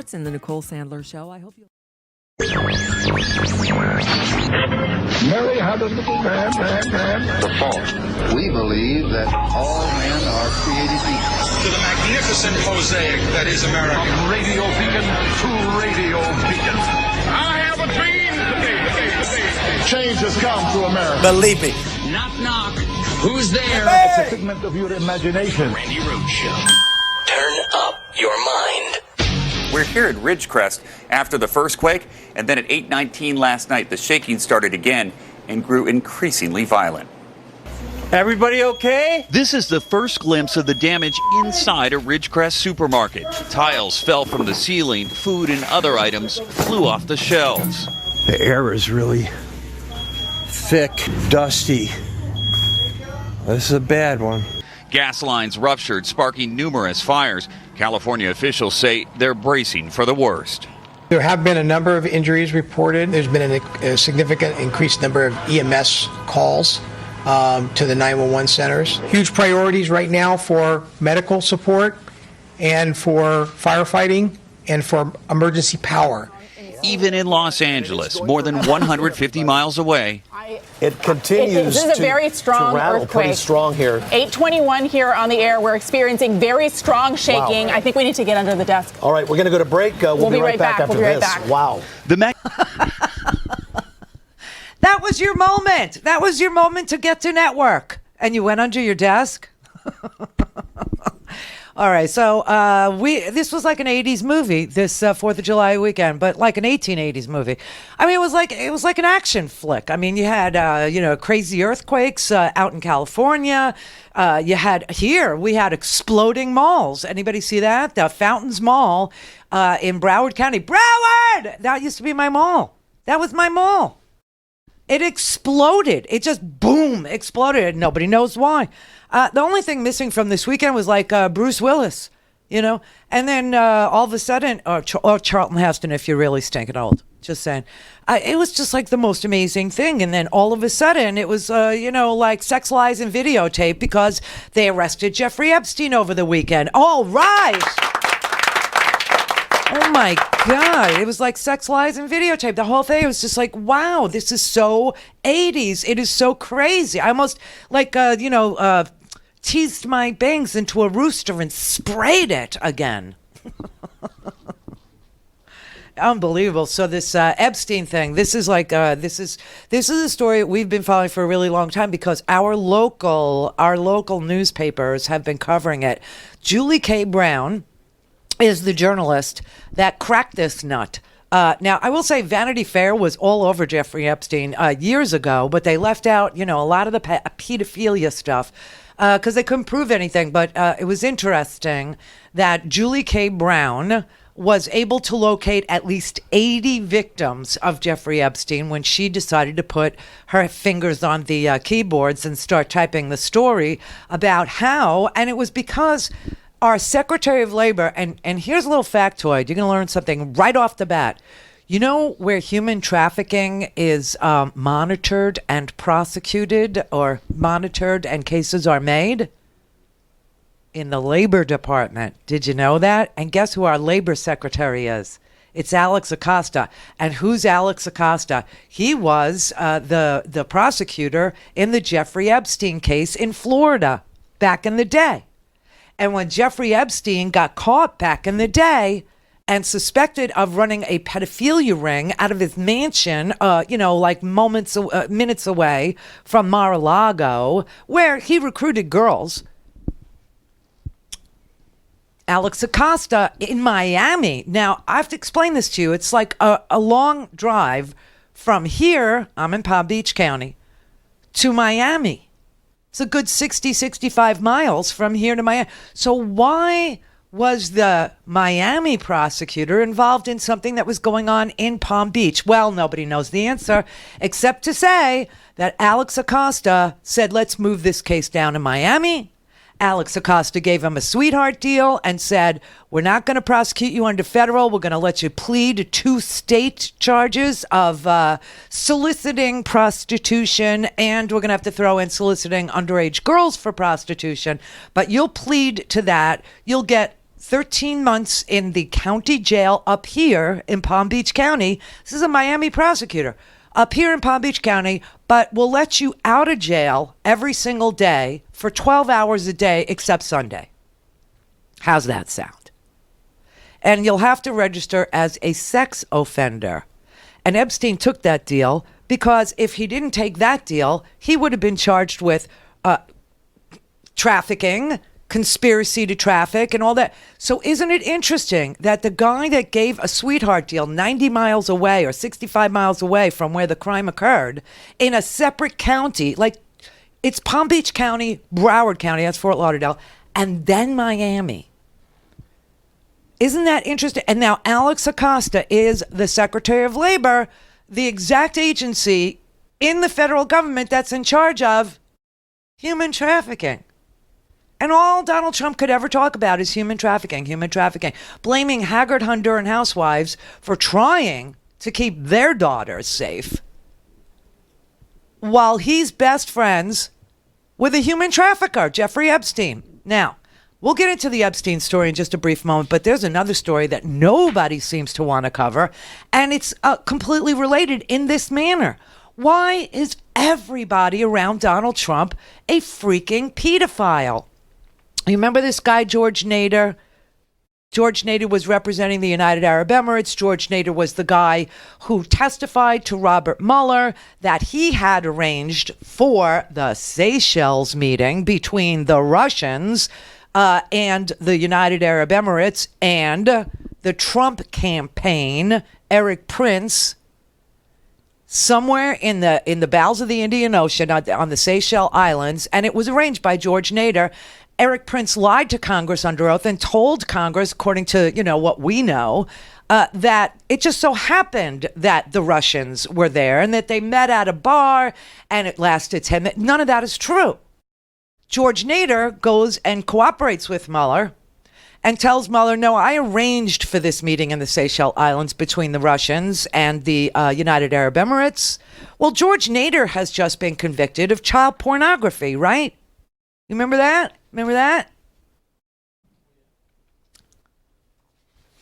sports in the Nicole Sandler Show. I hope you... Mary had a little man. The fault. We believe that all men are created equal. To the magnificent mosaic that is America. From radio beacon to radio beacon. I have a dream today. Change has come to America. Believe me. Knock, knock. Who's there? It's a figment of your imagination. Randi Rhodes Show. Turn up your mind. We're here at Ridgecrest after the first quake, and then at 8:19 last night, the shaking started again and grew increasingly violent. Everybody okay? This is the first glimpse of the damage inside a Ridgecrest supermarket. Tiles fell from the ceiling, food and other items flew off the shelves. The air is really thick, dusty. This is a bad one. Gas lines ruptured, sparking numerous fires. California officials say they're bracing for the worst. There have been a number of injuries reported. There's been a significant increased number of EMS calls to the 911 centers. Huge priorities right now for medical support and for firefighting and for emergency power. Even in Los Angeles, more than 150 miles away. It continues this is a very strong to rattle earthquake. Pretty strong here. 8:21 here on the air. We're experiencing very strong shaking. Wow. I think we need to get under the desk. All right, we're going to go to break. We'll be right back after this. Wow. That was your moment. That was your moment to get to network. And you went under your desk? All right, so this was like an 80s movie, this 4th of July weekend, but like an 1880s movie. I mean, it was like an action flick. I mean, you had crazy earthquakes out in California. We had exploding malls. Anybody see that? The Fountains Mall in Broward County. Broward! That used to be my mall. That was my mall. It exploded. It just, boom, exploded. Nobody knows why. The only thing missing from this weekend was like Bruce Willis, and then all of a sudden, or Charlton Heston if you're really stinking old, just saying. It was just like the most amazing thing. And then all of a sudden it was, like sex, lies, and videotape because they arrested Jeffrey Epstein over the weekend. All right. Oh my God. It was like sex, lies, and videotape. The whole thing was just like, wow, this is so 80s. It is so crazy. I almost teased my bangs into a rooster and sprayed it again. Unbelievable. So this Epstein thing, this is a story we've been following for a really long time because our local newspapers have been covering it. Julie K. Brown is the journalist that cracked this nut. Now, I will say Vanity Fair was all over Jeffrey Epstein years ago, but they left out, a lot of the pedophilia stuff because they couldn't prove anything. But it was interesting that Julie K. Brown was able to locate at least 80 victims of Jeffrey Epstein when she decided to put her fingers on the keyboards and start typing the story about how, and it was because our Secretary of Labor, and here's a little factoid, you're going to learn something right off the bat. You know where human trafficking is monitored and prosecuted, or monitored and cases are made? In the Labor Department. Did you know that? And guess who our Labor Secretary is? It's Alex Acosta. And who's Alex Acosta? He was the prosecutor in the Jeffrey Epstein case in Florida back in the day. And when Jeffrey Epstein got caught back in the day and suspected of running a pedophilia ring out of his mansion, like minutes away from Mar-a-Lago, where he recruited girls, Alex Acosta in Miami. Now, I have to explain this to you. It's like a long drive from here, I'm in Palm Beach County, to Miami. It's a good 65 miles from here to Miami. So why was the Miami prosecutor involved in something that was going on in Palm Beach? Well, nobody knows the answer, except to say that Alex Acosta said, let's move this case down to Miami. Alex Acosta gave him a sweetheart deal and said, we're not going to prosecute you under federal. We're going to let you plead to 2 state charges of soliciting prostitution, and we're going to have to throw in soliciting underage girls for prostitution. But you'll plead to that. You'll get 13 months in the county jail up here in Palm Beach County. This is a Miami prosecutor up here in Palm Beach County, but will let you out of jail every single day for 12 hours a day except Sunday. How's that sound? And you'll have to register as a sex offender. And Epstein took that deal because if he didn't take that deal, he would have been charged with trafficking, conspiracy to traffic, and all that. So isn't it interesting that the guy that gave a sweetheart deal 90 miles away or 65 miles away from where the crime occurred in a separate county, like it's Palm Beach County, Broward County, that's Fort Lauderdale, and then Miami. Isn't that interesting? And now Alex Acosta is the Secretary of Labor, the exact agency in the federal government that's in charge of human trafficking. And all Donald Trump could ever talk about is human trafficking, blaming haggard Honduran housewives for trying to keep their daughters safe while he's best friends with a human trafficker, Jeffrey Epstein. Now, we'll get into the Epstein story in just a brief moment, but there's another story that nobody seems to want to cover, and it's completely related in this manner. Why is everybody around Donald Trump a freaking pedophile? You remember this guy, George Nader? George Nader was representing the United Arab Emirates. George Nader was the guy who testified to Robert Mueller that he had arranged for the Seychelles meeting between the Russians and the United Arab Emirates and the Trump campaign, Eric Prince, somewhere in the bowels of the Indian Ocean on the Seychelles Islands, and it was arranged by George Nader. Eric Prince lied to Congress under oath and told Congress, according to, what we know, that it just so happened that the Russians were there and that they met at a bar and it lasted 10 minutes. None of that is true. George Nader goes and cooperates with Mueller and tells Mueller, no, I arranged for this meeting in the Seychelles Islands between the Russians and the United Arab Emirates. Well, George Nader has just been convicted of child pornography, right? You remember that?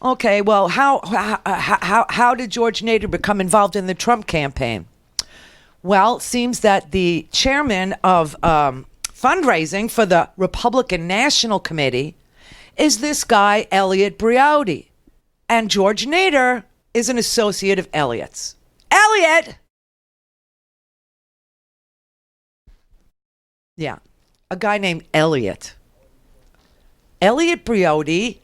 Okay, well, how did George Nader become involved in the Trump campaign? Well, it seems that the chairman of fundraising for the Republican National Committee is this guy, Elliot Brioude. And George Nader is an associate of Elliot's. Elliot! Yeah. A guy named Elliot. Elliot Brioude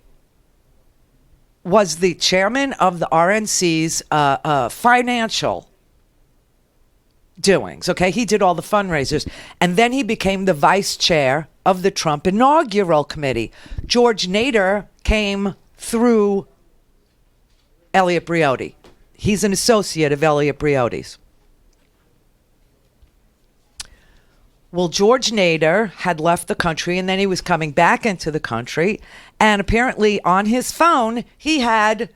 was the chairman of the RNC's financial doings. Okay, he did all the fundraisers. And then he became the vice chair of the Trump inaugural committee. George Nader came through Elliot Brioude. He's an associate of Elliot Brioude's. Well, George Nader had left the country and then he was coming back into the country. And apparently on his phone, he had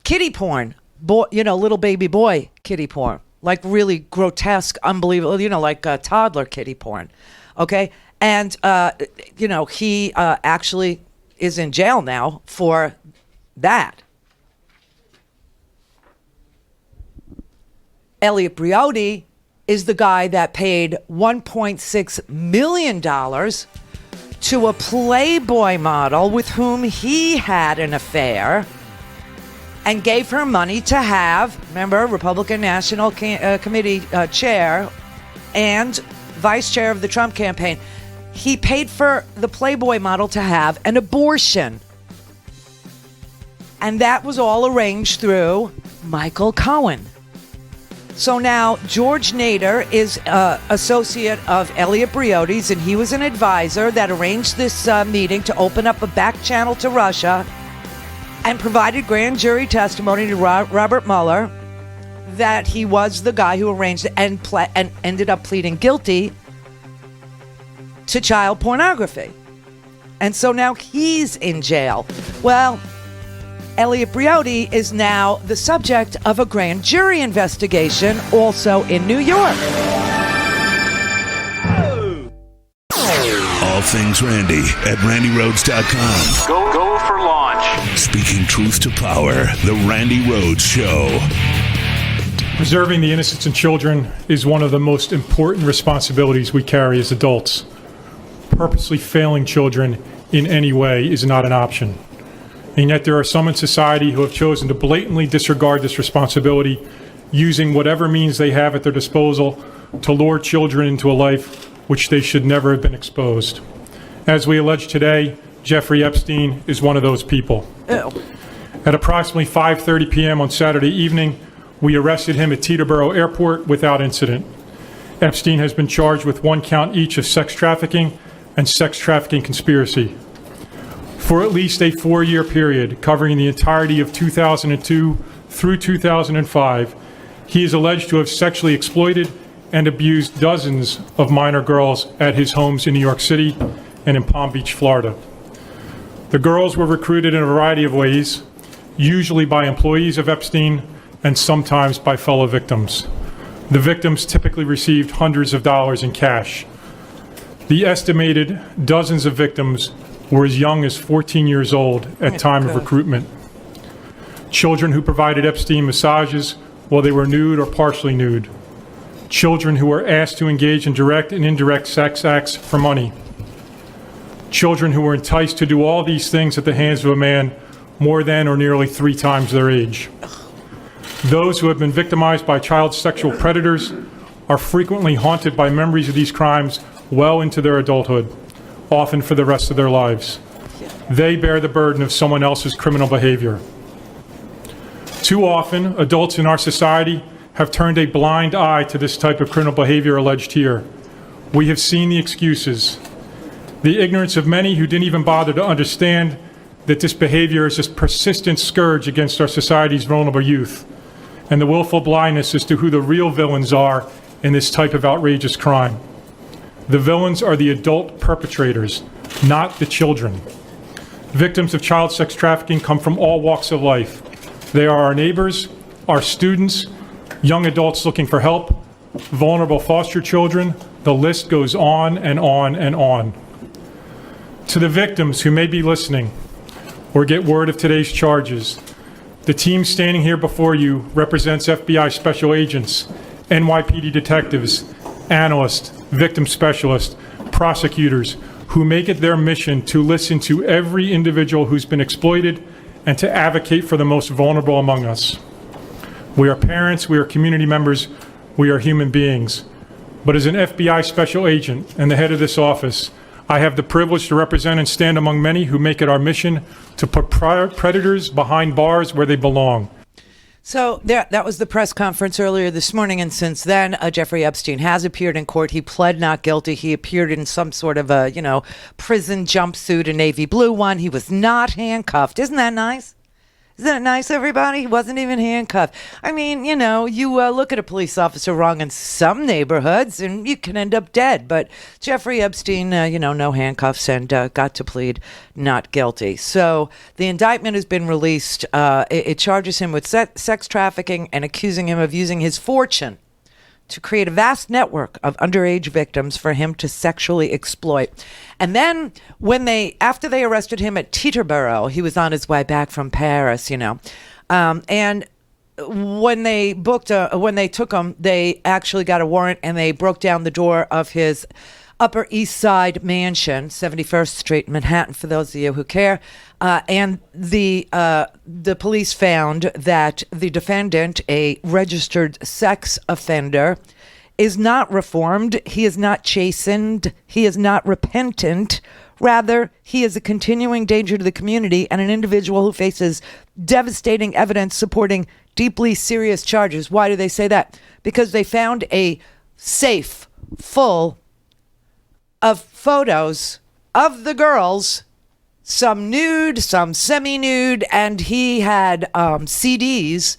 kiddie porn, little baby boy kiddie porn, like really grotesque, unbelievable, like toddler kiddie porn. Okay. And, he actually is in jail now for that. Elliot Brioude is the guy that paid $1.6 million to a Playboy model with whom he had an affair and gave her money to have, remember, Republican National Committee chair and vice chair of the Trump campaign. He paid for the Playboy model to have an abortion. And that was all arranged through Michael Cohen. So now George Nader is associate of Elliot Brioude's, and he was an advisor that arranged this meeting to open up a back channel to Russia and provided grand jury testimony to Robert Mueller that he was the guy who arranged it and ended up pleading guilty to child pornography. And so now he's in jail. Well, Elliot Brioude is now the subject of a grand jury investigation, also in New York. A things Randi at RandiRhodes.com. Go for launch. Speaking truth to power, the Randi Rhodes Show. Preserving the innocence of children is one of the most important responsibilities we carry as adults. Purposely failing children in any way is not an option. And yet there are some in society who have chosen to blatantly disregard this responsibility, using whatever means they have at their disposal to lure children into a life which they should never have been exposed. As we allege today, Jeffrey Epstein is one of those people. Ew. At approximately 5:30 p.m. on Saturday evening, we arrested him at Teterboro Airport without incident. Epstein has been charged with 1 count each of sex trafficking and sex trafficking conspiracy. For at least a 4-year period covering the entirety of 2002 through 2005, he is alleged to have sexually exploited and abused dozens of minor girls at his homes in New York City and in Palm Beach, Florida. The girls were recruited in a variety of ways, usually by employees of Epstein and sometimes by fellow victims. The victims typically received hundreds of dollars in cash. The estimated dozens of victims were as young as 14 years old at time of recruitment. Children who provided Epstein massages while they were nude or partially nude. Children who were asked to engage in direct and indirect sex acts for money. Children who were enticed to do all these things at the hands of a man more than or nearly 3 times their age. Those who have been victimized by child sexual predators are frequently haunted by memories of these crimes well into their adulthood, often for the rest of their lives. They bear the burden of someone else's criminal behavior. Too often, adults in our society have turned a blind eye to this type of criminal behavior alleged here. We have seen the excuses, the ignorance of many who didn't even bother to understand that this behavior is a persistent scourge against our society's vulnerable youth, and the willful blindness as to who the real villains are in this type of outrageous crime. The villains are the adult perpetrators, not the children. Victims of child sex trafficking come from all walks of life. They are our neighbors, our students, young adults looking for help, vulnerable foster children. The list goes on and on and on. To the victims who may be listening or get word of today's charges, the team standing here before you represents FBI special agents, NYPD detectives, analysts, victim specialists, prosecutors, who make it their mission to listen to every individual who's been exploited and to advocate for the most vulnerable among us. We are parents, we are community members, we are human beings. But as an FBI special agent and the head of this office, I have the privilege to represent and stand among many who make it our mission to put predators behind bars where they belong. So that was the press conference earlier this morning, and since then, Jeffrey Epstein has appeared in court. He pled not guilty. He appeared in some sort of a, prison jumpsuit, a navy blue one. He was not handcuffed. Isn't that nice? Isn't that nice, everybody? He wasn't even handcuffed. I mean, you look at a police officer wrong in some neighborhoods and you can end up dead. But Jeffrey Epstein, no handcuffs and got to plead not guilty. So the indictment has been released. It charges him with sex trafficking and accusing him of using his fortune to create a vast network of underage victims for him to sexually exploit. And then after they arrested him at Teterboro, he was on his way back from Paris, and when they took him, they actually got a warrant and they broke down the door of his Upper East Side mansion, 71st Street, Manhattan, for those of you who care. And the police found that the defendant, a registered sex offender, is not reformed. He is not chastened. He is not repentant. Rather, he is a continuing danger to the community and an individual who faces devastating evidence supporting deeply serious charges. Why do they say that? Because they found a safe full of photos of the girls, some nude, some semi-nude, and he had CDs,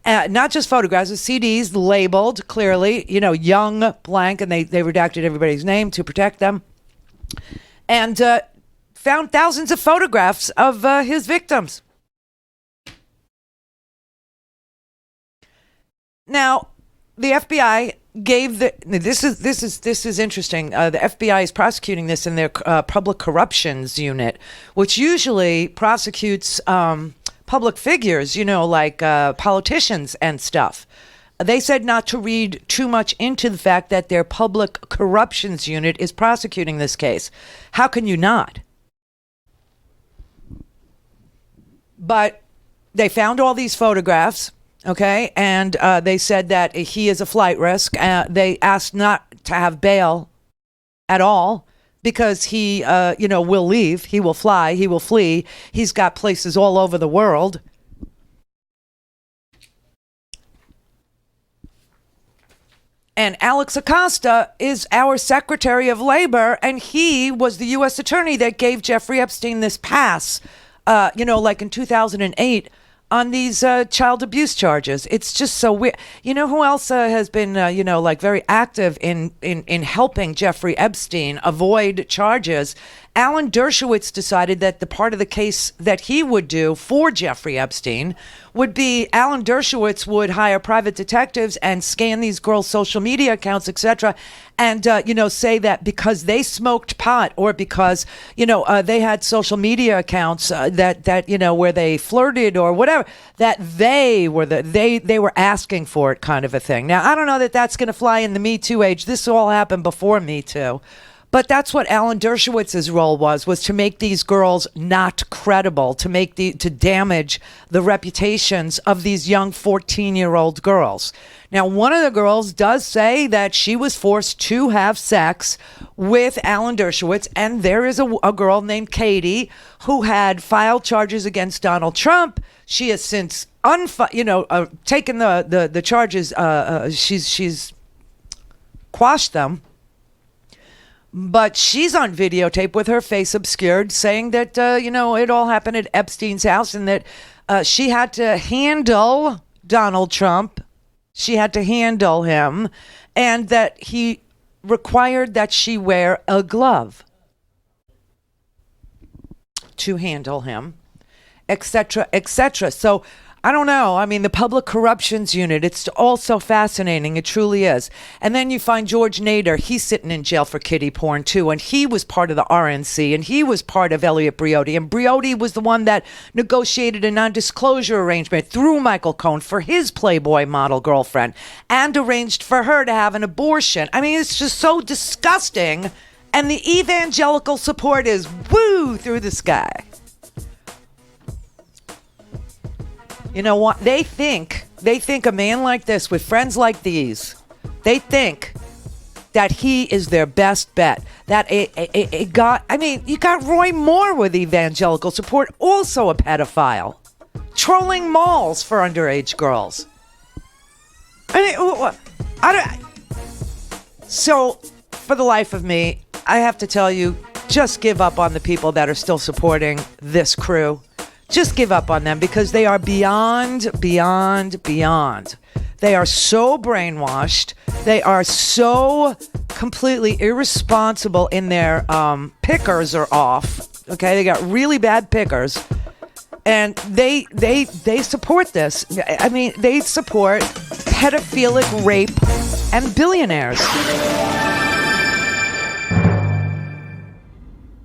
not just photographs, CDs labeled clearly, young blank, and they redacted everybody's name to protect them, and found thousands of photographs of his victims. Now, the FBI gave this is interesting. The FBI is prosecuting this in their public corruptions unit, which usually prosecutes public figures, like politicians and stuff. They said not to read too much into the fact that their public corruptions unit is prosecuting this case. How can you not? But they found all these photographs, okay, and they said that he is a flight risk. They asked not to have bail at all because he, will leave. He will fly. He will flee. He's got places all over the world. And Alex Acosta is our Secretary of Labor, and he was the U.S. attorney that gave Jeffrey Epstein this pass, like in 2008 on these child abuse charges. It's just so weird. You know who else has been, very active in helping Jeffrey Epstein avoid charges? Alan Dershowitz decided that the part of the case that he would do for Jeffrey Epstein would be Alan Dershowitz would hire private detectives and scan these girls' social media accounts, etc., and say that because they smoked pot or because they had social media accounts that where they flirted or whatever, that they were asking for it, kind of a thing. Now I don't know that that's going to fly in the Me Too age. This all happened before Me Too. But that's what Alan Dershowitz's role was to make these girls not credible, to damage the reputations of these young 14-year-old girls. Now, one of the girls does say that she was forced to have sex with Alan Dershowitz, and there is a girl named Katie who had filed charges against Donald Trump. She has since taken the charges. She's quashed them. But she's on videotape with her face obscured saying that, it all happened at Epstein's house and that she had to handle Donald Trump. She had to handle him and that he required that she wear a glove to handle him, etc., etc. So I don't know. I mean, the public corruptions unit, it's all so fascinating. It truly is. And then you find George Nader. He's sitting in jail for kiddie porn, too. And he was part of the RNC. And he was part of Elliot Briotti. And Briotti was the one that negotiated a non-disclosure arrangement through Michael Cohen for his Playboy model girlfriend and arranged for her to have an abortion. I mean, it's just so disgusting. And the evangelical support is woo through the sky. You know what? They think a man like this with friends like these, they think that he is their best bet. That you got Roy Moore with evangelical support, also a pedophile, trolling malls for underage girls. So, for the life of me, I have to tell you, just give up on the people that are still supporting this crew. Just give up on them because they are beyond. They are so brainwashed. They are so completely irresponsible in their pickers are off. Okay, they got really bad pickers. And they support this. I mean, they support pedophilic rape and billionaires.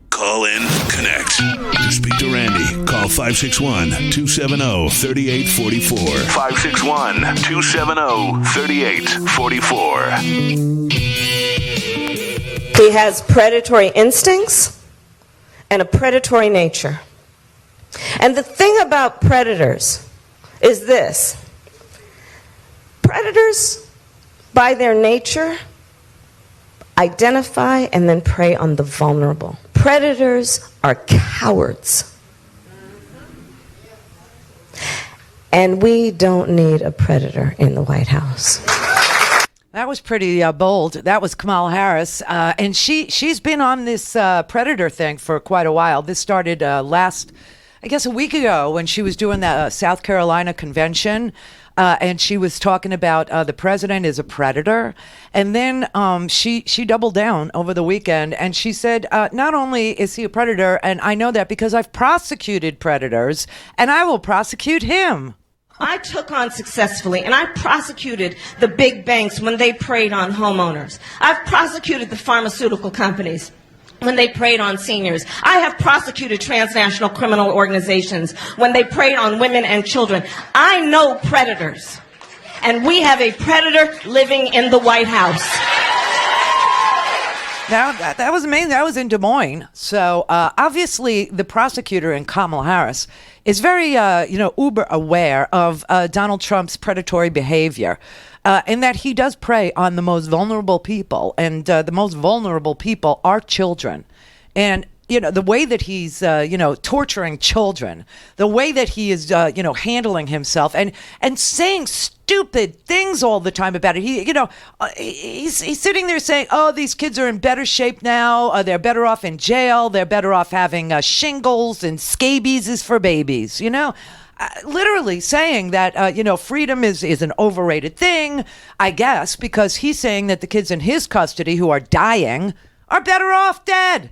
Call in, connect. To speak to Randi, call 561-270-3844. 561-270-3844. He has predatory instincts and a predatory nature. And the thing about predators is this. Predators, by their nature, identify and then prey on the vulnerable. Predators are cowards. And we don't need a predator in the White House. That was pretty bold. That was Kamala Harris. And she's been on this predator thing for quite a while. This started a week ago when she was doing the South Carolina convention. And she was talking about the president is a predator. And then she doubled down over the weekend and she said, not only is he a predator, and I know that because I've prosecuted predators and I will prosecute him. I took on successfully, and I prosecuted the big banks when they preyed on homeowners. I've prosecuted the pharmaceutical companies when they preyed on seniors. I have prosecuted transnational criminal organizations when they preyed on women and children. I know predators, and we have a predator living in the White House. Now, that was amazing. That was in Des Moines. So obviously the prosecutor in Kamala Harris is very, uber aware of Donald Trump's predatory behavior in that he does prey on the most vulnerable people. And the most vulnerable people are children. And the way that he's, torturing children, the way that he is, handling himself and saying stupid things all the time about it. He's sitting there saying, oh, these kids are in better shape now. They're better off in jail. They're better off having shingles, and scabies is for babies, literally saying that, freedom is an overrated thing, I guess, because he's saying that the kids in his custody who are dying are better off dead.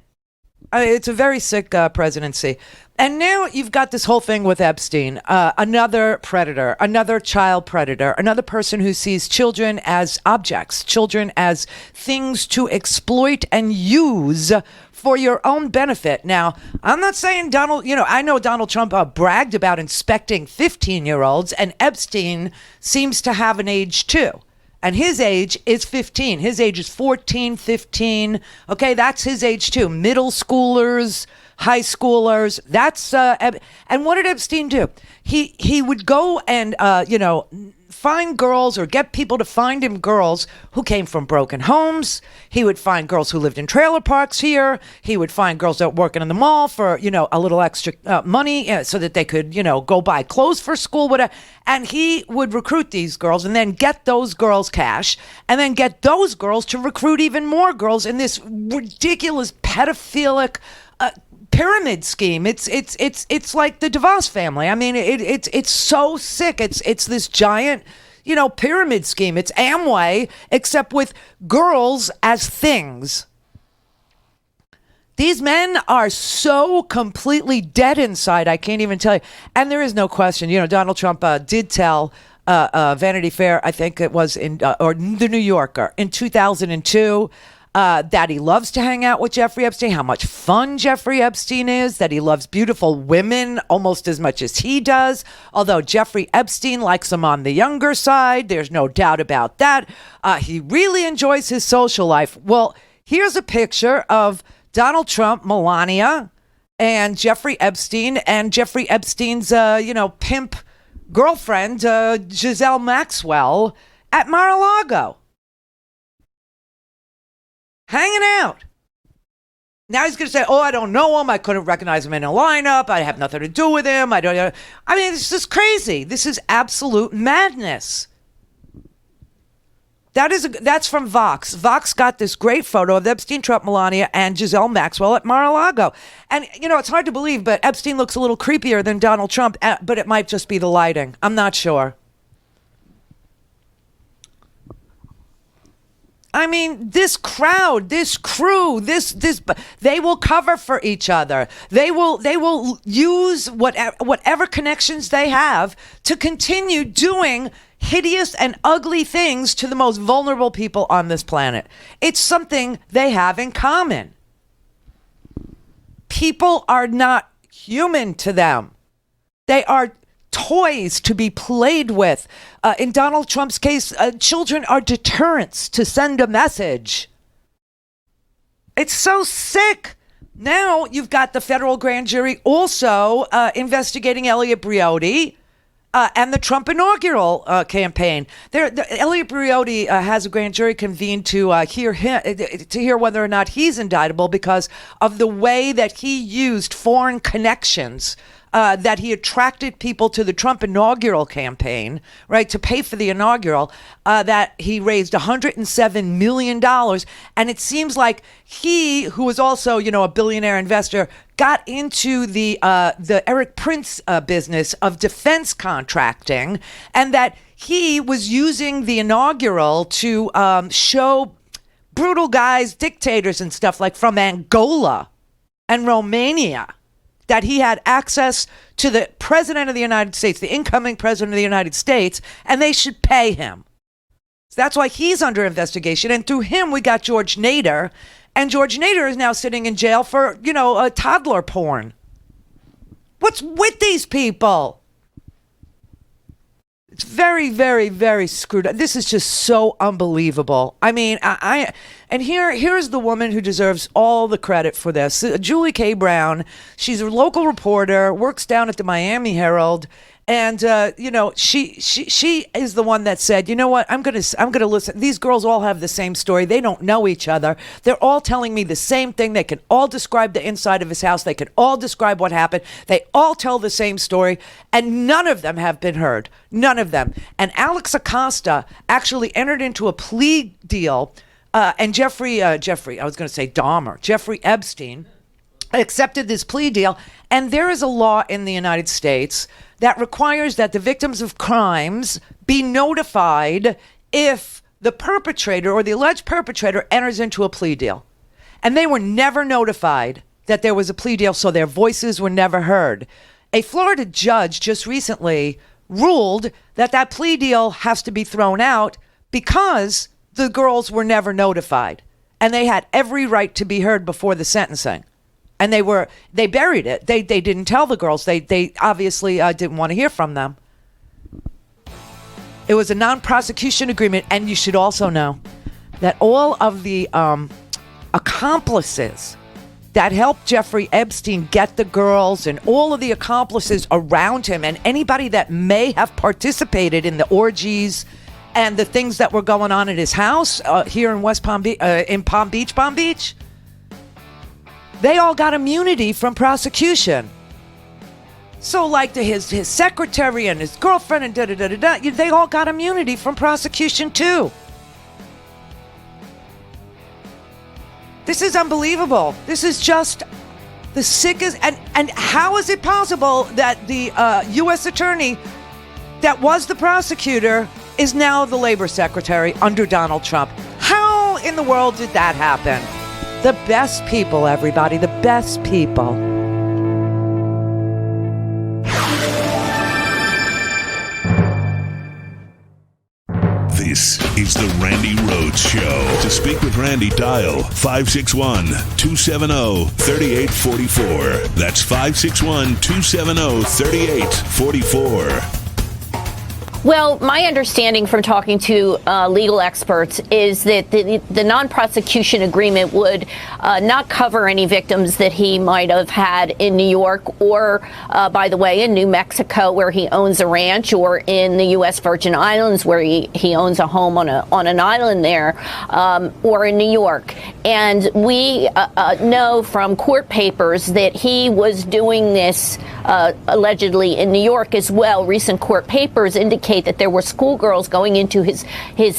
It's a very sick presidency. And now you've got this whole thing with Epstein, another predator, another child predator, another person who sees children as objects, children as things to exploit and use for your own benefit. Now, I'm not saying I know Donald Trump bragged about inspecting 15-year-olds, and Epstein seems to have an age too. And his age is 15. His age is 14, 15. Okay, that's his age too. Middle schoolers, high schoolers. That's and what did Epstein do? He would go and find girls, or get people to find him girls who came from broken homes. He would find girls who lived in trailer parks here. He would find girls that were working in the mall for, a little extra money so that they could, go buy clothes for school, whatever. And he would recruit these girls and then get those girls cash and then get those girls to recruit even more girls in this ridiculous pedophilic pyramid scheme. It's like the DeVos family. I mean, it's so sick. It's this giant, pyramid scheme. It's Amway, except with girls as things. These men are so completely dead inside, I can't even tell you. And there is no question, Donald Trump did tell Vanity Fair, I think it was or The New Yorker in 2002, that he loves to hang out with Jeffrey Epstein, how much fun Jeffrey Epstein is, that he loves beautiful women almost as much as he does. Although Jeffrey Epstein likes them on the younger side, there's no doubt about that. He really enjoys his social life. Well, here's a picture of Donald Trump, Melania, and Jeffrey Epstein, and Jeffrey Epstein's, pimp girlfriend, Giselle Maxwell, at Mar-a-Lago. Hanging out. Now he's going to say, oh, I don't know him. I couldn't recognize him in a lineup. I have nothing to do with him. I mean, it's just crazy. This is absolute madness. That's from Vox. Vox got this great photo of Epstein, Trump, Melania, and Giselle Maxwell at Mar-a-Lago. And, it's hard to believe, but Epstein looks a little creepier than Donald Trump, but it might just be the lighting. I'm not sure. I mean, this crowd, this crew, they will cover for each other. They will use whatever connections they have to continue doing hideous and ugly things to the most vulnerable people on this planet. It's something they have in common. People are not human to them. They are toys to be played with. In Donald Trump's case, children are deterrents to send a message. It's so sick. Now you've got the federal grand jury also investigating Elliot Briotti and the Trump inaugural campaign. Elliot Briotti has a grand jury convened to hear whether or not he's indictable because of the way that he used foreign connections. That he attracted people to the Trump inaugural campaign, right, to pay for the inaugural, that he raised $107 million. And it seems like he, who was also, a billionaire investor, got into the Eric Prince business of defense contracting, and that he was using the inaugural to show brutal guys, dictators and stuff like from Angola and Romania, that he had access to the president of the United States, the incoming president of the United States, and they should pay him. So that's why he's under investigation. And through him, we got George Nader. And George Nader is now sitting in jail for, toddler porn. What's with these people? It's very, very, very screwed up. This is just so unbelievable. I mean, here's the woman who deserves all the credit for this. Julie K. Brown. She's a local reporter, works down at the Miami Herald. And, she is the one that said, you know what, I'm going to listen. These girls all have the same story. They don't know each other. They're all telling me the same thing. They can all describe the inside of his house. They can all describe what happened. They all tell the same story. And none of them have been heard. None of them. And Alex Acosta actually entered into a plea deal. And Jeffrey Epstein accepted this plea deal. And there is a law in the United States that requires that the victims of crimes be notified if the perpetrator or the alleged perpetrator enters into a plea deal. And they were never notified that there was a plea deal, so their voices were never heard. A Florida judge just recently ruled that plea deal has to be thrown out because the girls were never notified. And they had every right to be heard before the sentencing. And they buried it. They didn't tell the girls. They obviously didn't want to hear from them. It was a non-prosecution agreement. And you should also know that all of the accomplices that helped Jeffrey Epstein get the girls and all of the accomplices around him and anybody that may have participated in the orgies and the things that were going on at his house here in Palm Beach, they all got immunity from prosecution. So like his secretary and his girlfriend and da-da-da-da-da, they all got immunity from prosecution too. This is unbelievable. This is just the sickest. And how is it possible that the U.S. attorney that was the prosecutor is now the labor secretary under Donald Trump? How in the world did that happen? The best people, everybody, the best people. This is the Randi Rhodes Show. To speak with Randi, dial 561-270-3844. That's 561-270-3844. Well, my understanding from talking to legal experts is that the non-prosecution agreement would not cover any victims that he might have had in New York or, by the way, in New Mexico, where he owns a ranch, or in the U.S. Virgin Islands, where he owns a home on an island there, or in New York. And we know from court papers that he was doing this allegedly in New York as well. Recent court papers indicate that there were schoolgirls going into his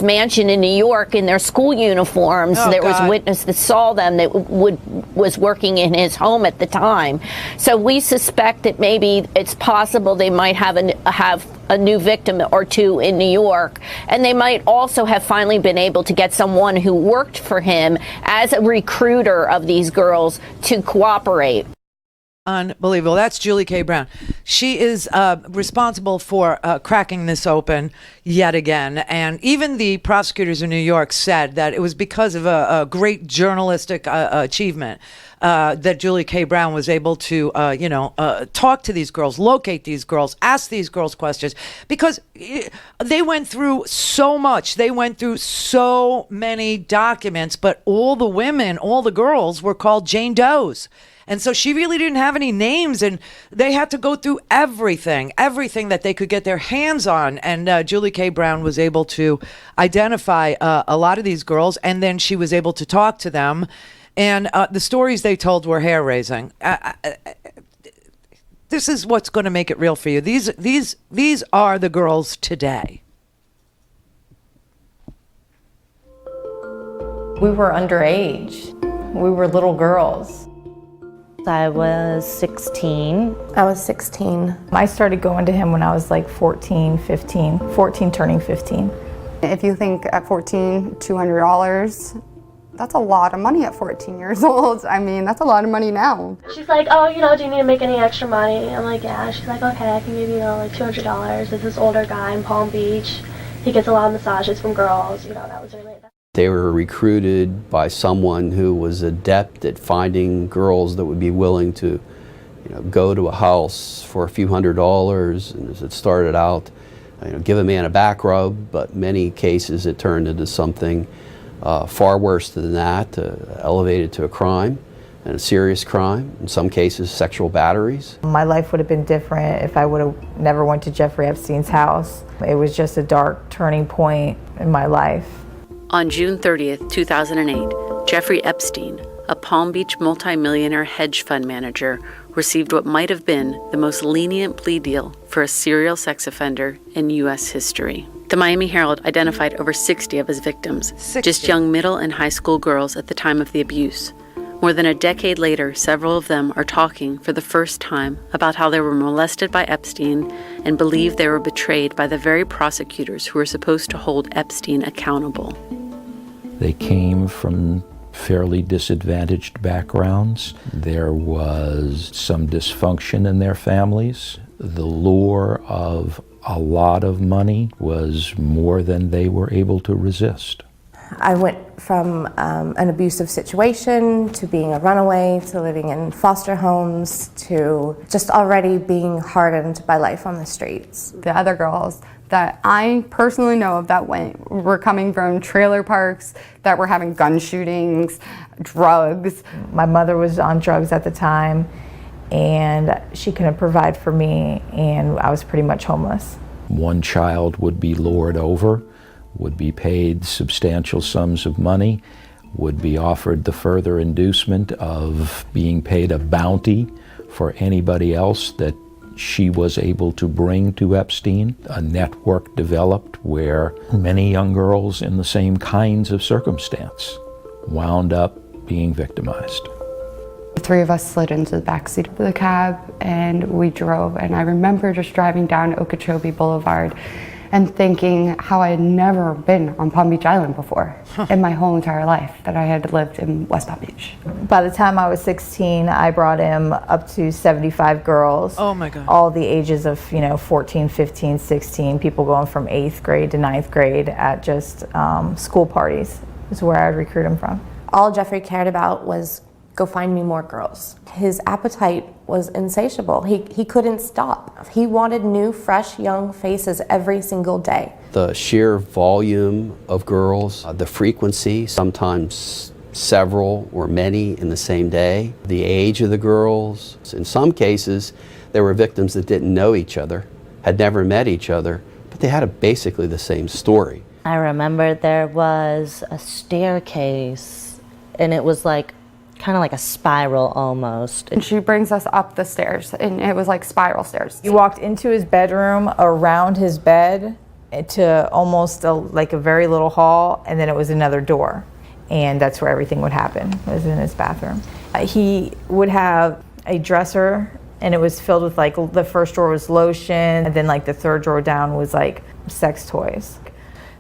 mansion in New York in their school uniforms. Oh, there God. was witness that saw them that was working in his home at the time. So we suspect that maybe it's possible they might have a new victim or two in New York, and they might also have finally been able to get someone who worked for him as a recruiter of these girls to cooperate. Unbelievable. That's Julie K. Brown. She is responsible for cracking this open yet again. And even the prosecutors in New York said that it was because of a great journalistic achievement that Julie K. Brown was able to, talk to these girls, locate these girls, ask these girls questions, because they went through so much. They went through so many documents, but all the women, all the girls were called Jane Does. And so she really didn't have any names, and they had to go through everything that they could get their hands on. And Julie K. Brown was able to identify a lot of these girls, and then she was able to talk to them. And the stories they told were hair-raising. This is what's going to make it real for you. These are the girls today. We were underage. We were little girls. I was 16. I was 16. I started going to him when I was like 14 turning 15. If you think at 14, $200 That's a lot of money at 14 years old. I mean, that's a lot of money now. She's like, oh, do you need to make any extra money? I'm like, yeah. She's like, okay, I can give you, like $200. It's this older guy in Palm Beach. He gets a lot of massages from girls. That was really... They were recruited by someone who was adept at finding girls that would be willing to, go to a house for a few $100s, and as it started out, give a man a back rub, but many cases it turned into something far worse than that, elevated to a crime, and a serious crime, in some cases sexual batteries. My life would have been different if I would have never went to Jeffrey Epstein's house. It was just a dark turning point in my life. On June 30th, 2008, Jeffrey Epstein, a Palm Beach multimillionaire hedge fund manager, received what might have been the most lenient plea deal for a serial sex offender in U.S. history. The Miami Herald identified over 60 of his victims, just young middle and high school girls at the time of the abuse. More than a decade later, several of them are talking for the first time about how they were molested by Epstein and believe they were betrayed by the very prosecutors who were supposed to hold Epstein accountable. They came from fairly disadvantaged backgrounds. There was some dysfunction in their families. The lure of a lot of money was more than they were able to resist. I went from an abusive situation to being a runaway, to living in foster homes, to just already being hardened by life on the streets. The other girls that I personally know of that were coming from trailer parks, that were having gun shootings, drugs. My mother was on drugs at the time, and she couldn't provide for me, and I was pretty much homeless. One child would be lured over, would be paid substantial sums of money, would be offered the further inducement of being paid a bounty for anybody else that she was able to bring to Epstein. A network developed where many young girls in the same kinds of circumstance wound up being victimized. The three of us slid into the backseat of the cab and we drove, and I remember just driving down Okeechobee Boulevard and thinking how I had never been on Palm Beach Island before in my whole entire life, that I had lived in West Palm Beach. By the time I was 16, I brought him up to 75 girls. Oh my God. All the ages of, 14, 15, 16, people going from 8th grade to 9th grade at just school parties is where I'd recruit them from. All Jeffrey cared about was go find me more girls. His appetite was insatiable. He couldn't stop. He wanted new, fresh, young faces every single day. The sheer volume of girls, the frequency, sometimes several or many in the same day, the age of the girls. In some cases, there were victims that didn't know each other, had never met each other, but they had basically the same story. I remember there was a staircase, and it was kind of like a spiral almost. And she brings us up the stairs, and it was like spiral stairs. You walked into his bedroom, around his bed, to almost like a very little hall, and then it was another door. And that's where everything would happen, was in his bathroom. He would have a dresser, and it was filled with the first drawer was lotion, and then the third drawer down was sex toys.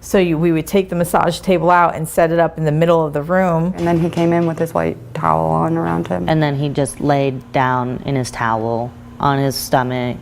So we would take the massage table out and set it up in the middle of the room. And then he came in with his white towel on around him. And then he just laid down in his towel on his stomach,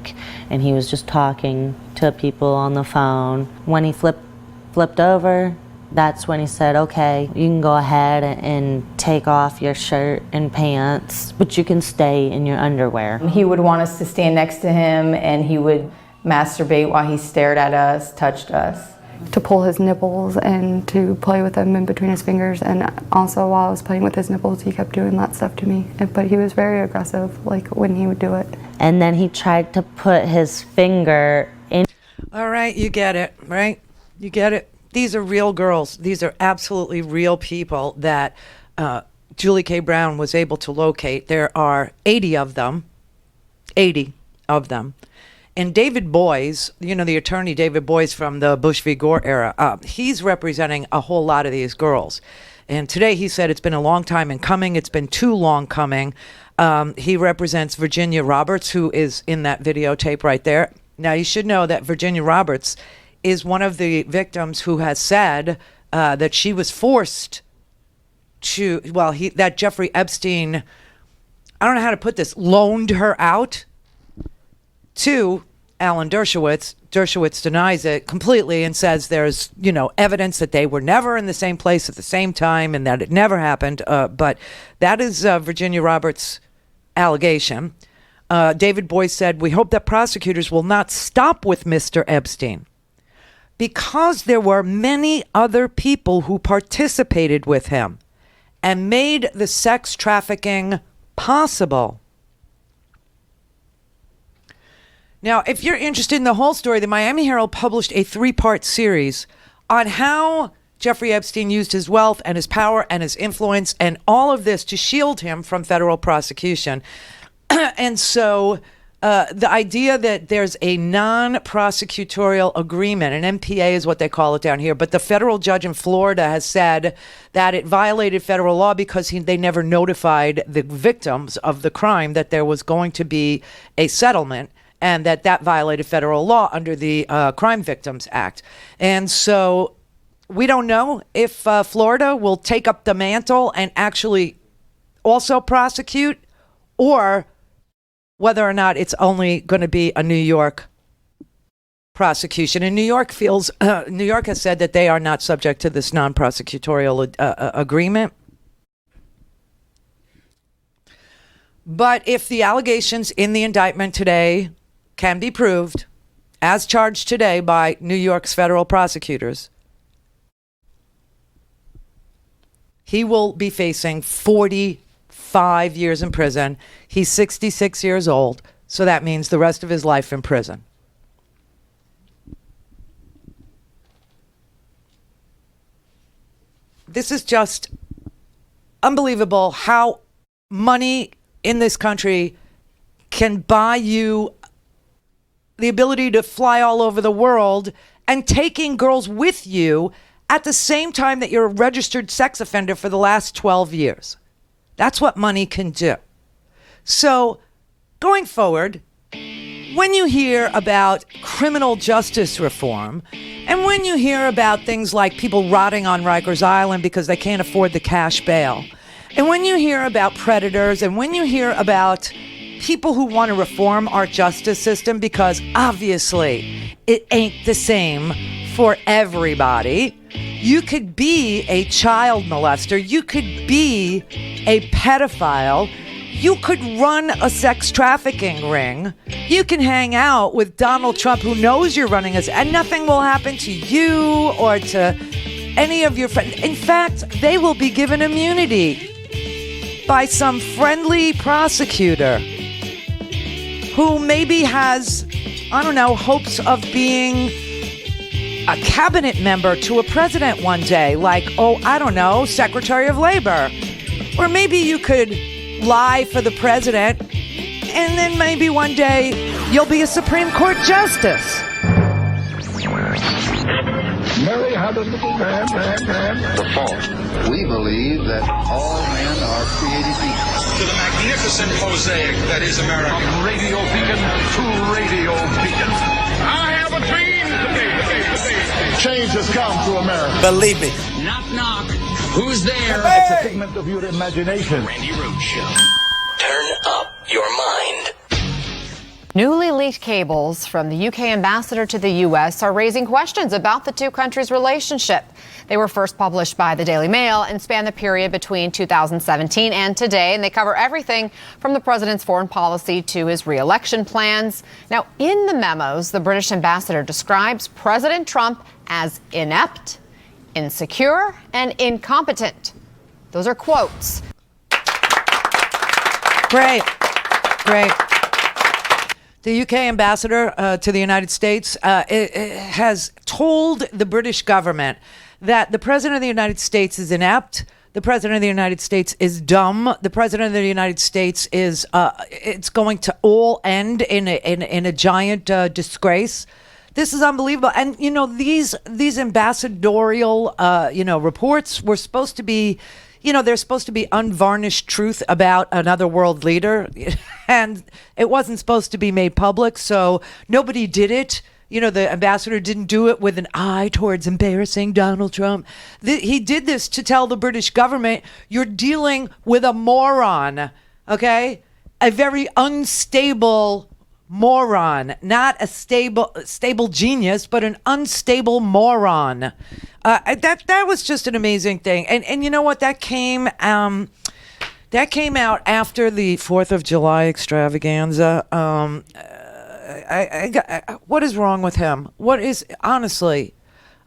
and he was just talking to people on the phone. When he flipped over, that's when he said, okay, you can go ahead and take off your shirt and pants, but you can stay in your underwear. He would want us to stand next to him, and he would masturbate while he stared at us, touched us. To pull his nipples and to play with them in between his fingers, and also while I was playing with his nipples, he kept doing that stuff to me. But he was very aggressive, when he would do it. And then he tried to put his finger in. All right, you get it, right? You get it. These are real girls. These are absolutely real people that Julie K. Brown was able to locate. There are 80 of them. 80 of them. And David Boies, the attorney David Boies from the Bush v. Gore era, he's representing a whole lot of these girls. And today he said it's been a long time in coming. It's been too long coming. He represents Virginia Roberts, who is in that videotape right there. Now, you should know that Virginia Roberts is one of the victims who has said that she was forced that Jeffrey Epstein, I don't know how to put this, loaned her out to Alan Dershowitz. Dershowitz denies it completely and says there's, evidence that they were never in the same place at the same time and that it never happened. But that is Virginia Roberts' allegation. David Boyce said, "We hope that prosecutors will not stop with Mr. Epstein because there were many other people who participated with him and made the sex trafficking possible." Now, if you're interested in the whole story, the Miami Herald published a 3-part series on how Jeffrey Epstein used his wealth and his power and his influence and all of this to shield him from federal prosecution. And so the idea that there's a non-prosecutorial agreement, an MPA is what they call it down here, but the federal judge in Florida has said that it violated federal law because they never notified the victims of the crime that there was going to be a settlement, and that violated federal law under the Crime Victims Act. And so we don't know if Florida will take up the mantle and actually also prosecute, or whether or not it's only going to be a New York prosecution. And New York has said that they are not subject to this non-prosecutorial agreement. But if the allegations in the indictment today can be proved, as charged today by New York's federal prosecutors, he will be facing 45 years in prison. He's 66 years old, so that means the rest of his life in prison. This is just unbelievable how money in this country can buy you the ability to fly all over the world and taking girls with you at the same time that you're a registered sex offender for the last 12 years. That's what money can do. So going forward, when you hear about criminal justice reform, and when you hear about things like people rotting on Rikers Island because they can't afford the cash bail, and when you hear about predators, and when you hear about people who want to reform our justice system, because obviously it ain't the same for everybody. You could be a child molester. You could be a pedophile. You could run a sex trafficking ring. You can hang out with Donald Trump, who knows you're running us, and nothing will happen to you or to any of your friends. In fact, they will be given immunity by some friendly prosecutor who maybe has, I don't know, hopes of being a cabinet member to a president one day, like, I don't know, Secretary of Labor. Or maybe you could lie for the president, and then maybe one day you'll be a Supreme Court justice. Mary had a little man. The fault. We believe that all men are created equal. To the magnificent mosaic that is America. From radio beacon to radio beacon. I have a dream today. Change has come to America. Believe me. Knock, knock. Who's there? It's a figment of your imagination. Randi Rhodes Show. Turn up your mind. Newly leaked cables from the UK ambassador to the U.S. are raising questions about the two countries' relationship. They were first published by the Daily Mail and span the period between 2017 and today, and they cover everything from the president's foreign policy to his re-election plans. Now, in the memos, the British ambassador describes President Trump as inept, insecure, and incompetent. Those are quotes. Great. The UK ambassador to the United States has told the British government that the president of the United States is inept, the president of the United States is dumb, the president of the United States is it's going to all end in a giant disgrace. This is unbelievable. And these ambassadorial reports were supposed to be, there's supposed to be unvarnished truth about another world leader, and it wasn't supposed to be made public, so nobody did it. the ambassador didn't do it with an eye towards embarrassing Donald Trump. He did this to tell the British government, you're dealing with a moron, okay? A very unstable moron, not a stable genius, but an unstable moron. That was just an amazing thing. And you know what? That came out after the 4th of July extravaganza. What is wrong with him? What is, honestly,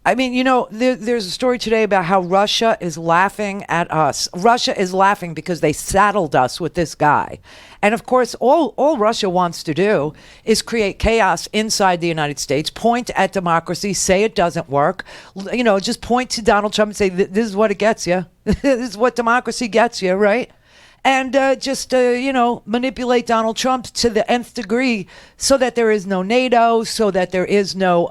I mean, there's a story today about how Russia is laughing at us. Russia is laughing because they saddled us with this guy. And of course, all Russia wants to do is create chaos inside the United States, point at democracy, say it doesn't work, just point to Donald Trump and say, this is what it gets you. This is what democracy gets you, right? And manipulate Donald Trump to the nth degree so that there is no NATO, so that there is no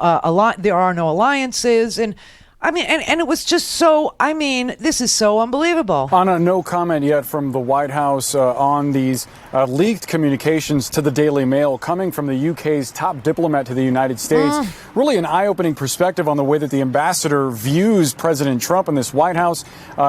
there are no alliances. And I mean, and it was just so, this is so unbelievable. Anna, no comment yet from the White House on these leaked communications to the Daily Mail coming from the UK's top diplomat to the United States. Really an eye-opening perspective on the way that the ambassador views President Trump in this White House.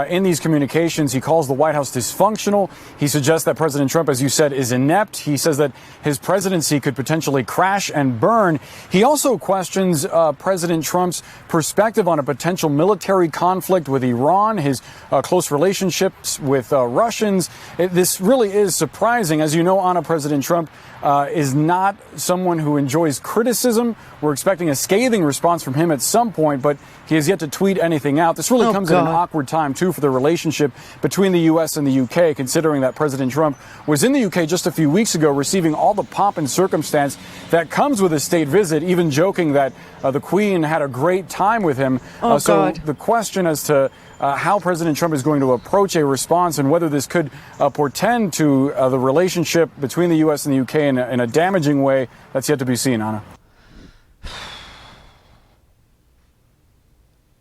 In these communications, he calls the White House dysfunctional. He suggests that President Trump, as you said, is inept. He says that his presidency could potentially crash and burn. He also questions President Trump's perspective on a potential military conflict with Iran, his close relationships with Russians. This really is surprising. As you know, Anna, President Trump is not someone who enjoys criticism. We're expecting a scathing response from him at some point, but he has yet to tweet anything out. This really comes at an awkward time, too, for the relationship between the U.S. and the U.K., considering that President Trump was in the U.K. just a few weeks ago, receiving all the pomp and circumstance that comes with a state visit, even joking that the Queen had a great time with him. So the question as to how President Trump is going to approach a response and whether this could portend to the relationship between the U.S. and the U.K. in a damaging way, that's yet to be seen, Anna.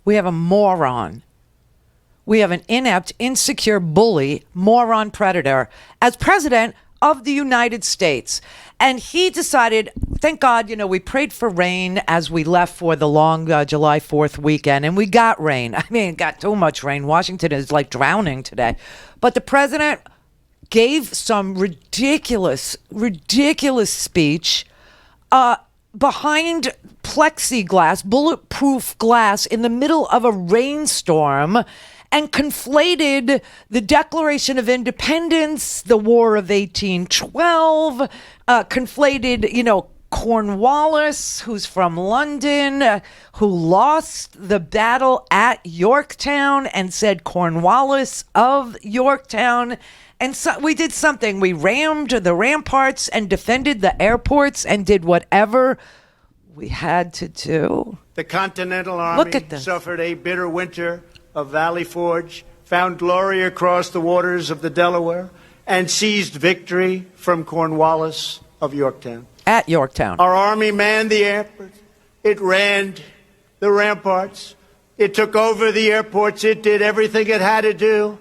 We have a moron. We have an inept, insecure bully, moron predator as president of the United States. And he decided, thank God, we prayed for rain as we left for the long July 4th weekend, and we got rain. I mean, got too much rain. Washington is like drowning today. But the president gave some ridiculous speech behind plexiglass, bulletproof glass in the middle of a rainstorm, and conflated the Declaration of Independence, the War of 1812, conflated, Cornwallis, who's from London, who lost the battle at Yorktown and said Cornwallis of Yorktown. And so we did something. We rammed the ramparts and defended the airports and did whatever we had to do. The Continental Army suffered a bitter winter of Valley Forge, found glory across the waters of the Delaware, and seized victory from Cornwallis of Yorktown. At Yorktown. Our army manned the airports. It ran the ramparts. It took over the airports. It did everything it had to do.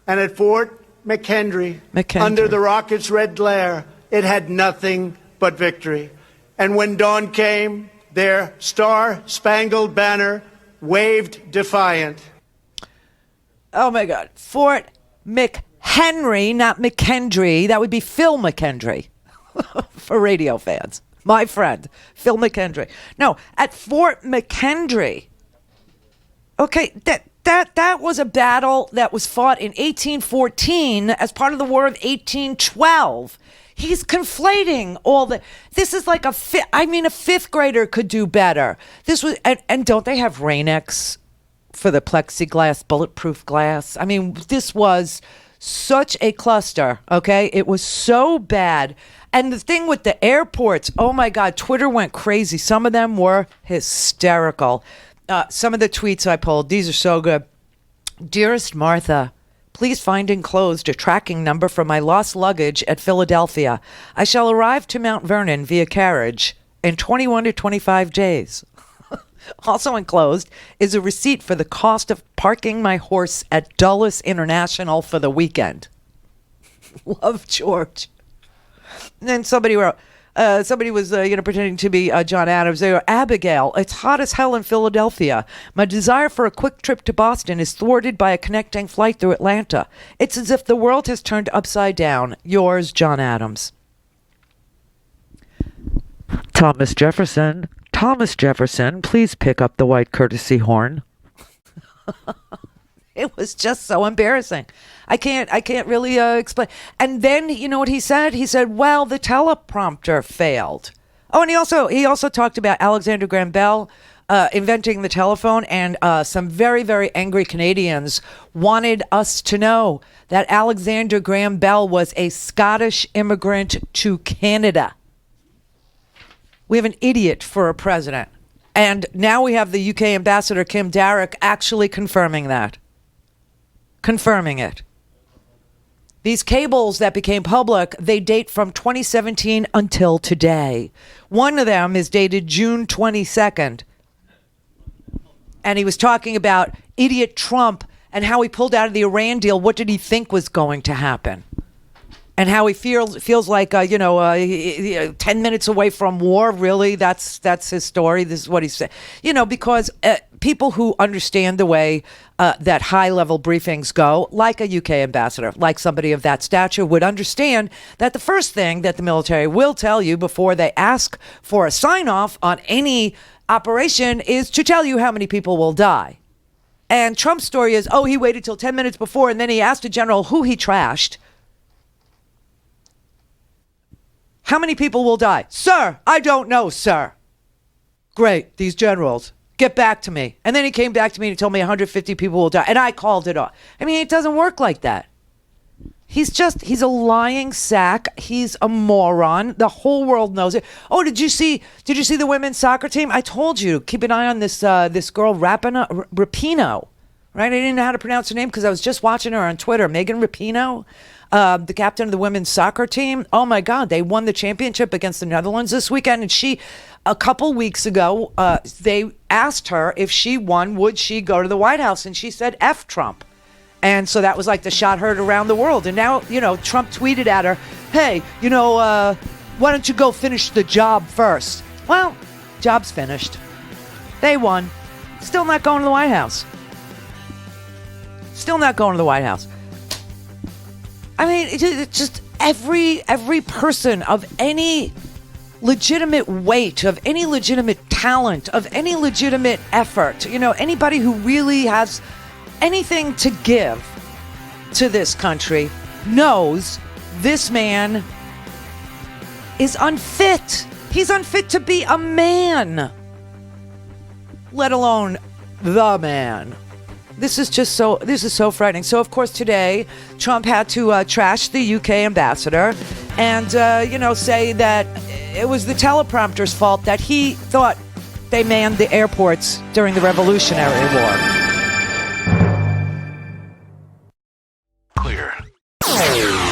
And at Fort McHenry, under the rocket's red glare, it had nothing but victory. And when dawn came, their star-spangled banner waved defiant. Oh, my God. Fort McHenry, not McHenry. That would be Phil McHenry for radio fans. My friend, Phil McHenry. No, at Fort McHenry. Okay, that was a battle that was fought in 1814 as part of the War of 1812. He's conflating all the. This is like a fifth grader could do better. This was, and don't they have Rain-X for the plexiglass, bulletproof glass? I mean, this was such a cluster. Okay, it was so bad. And the thing with the airports, oh my God, Twitter went crazy. Some of them were hysterical. Some of the tweets I pulled, these are so good. Dearest Martha, please find enclosed a tracking number for my lost luggage at Philadelphia. I shall arrive to Mount Vernon via carriage in 21 to 25 days. Also enclosed is a receipt for the cost of parking my horse at Dulles International for the weekend. Love, George. And then somebody wrote, Somebody was, pretending to be John Adams. They were, Abigail, it's hot as hell in Philadelphia. My desire for a quick trip to Boston is thwarted by a connecting flight through Atlanta. It's as if the world has turned upside down. Yours, John Adams. Thomas Jefferson, please pick up the white courtesy horn. It was just so embarrassing. I can't really explain. And then, you know what he said? He said, well, the teleprompter failed. Oh, and he also talked about Alexander Graham Bell inventing the telephone, and some very, very angry Canadians wanted us to know that Alexander Graham Bell was a Scottish immigrant to Canada. We have an idiot for a president. And now we have the UK ambassador, Kim Darroch, actually confirming that. Confirming it. These cables that became public, they date from 2017 until today. One of them is dated June 22nd. And he was talking about idiot Trump and how he pulled out of the Iran deal. What did he think was going to happen? And how he feels like, 10 minutes away from war. Really, that's his story. This is what he said. Because people who understand the way that high-level briefings go, like a UK ambassador, like somebody of that stature, would understand that the first thing that the military will tell you before they ask for a sign-off on any operation is to tell you how many people will die. And Trump's story is, he waited till 10 minutes before, and then he asked a general who he trashed, how many people will die? Sir, I don't know, sir. Great, these generals. Get back to me. And then he came back to me and told me 150 people will die. And I called it off. I mean, it doesn't work like that. He's a lying sack. He's a moron. The whole world knows it. Oh, did you see the women's soccer team? I told you, keep an eye on this girl, Rapinoe. Right? I didn't know how to pronounce her name because I was just watching her on Twitter. Megan Rapinoe. The captain of the women's soccer team. Oh my God, they won the championship against the Netherlands this weekend. And a couple weeks ago, they asked her if she won, would she go to the White House? And she said, F Trump. And so that was like the shot heard around the world. And now, Trump tweeted at her, hey, why don't you go finish the job first? Well, job's finished. They won. Still not going to the White House. Still not going to the White House. I mean, it's just every person of any legitimate weight, of any legitimate talent, of any legitimate effort, anybody who really has anything to give to this country knows this man is unfit. He's unfit to be a man, let alone the man. This is so frightening. So, of course, today, Trump had to trash the UK ambassador and, say that it was the teleprompter's fault that he thought they manned the airports during the Revolutionary War. Clear.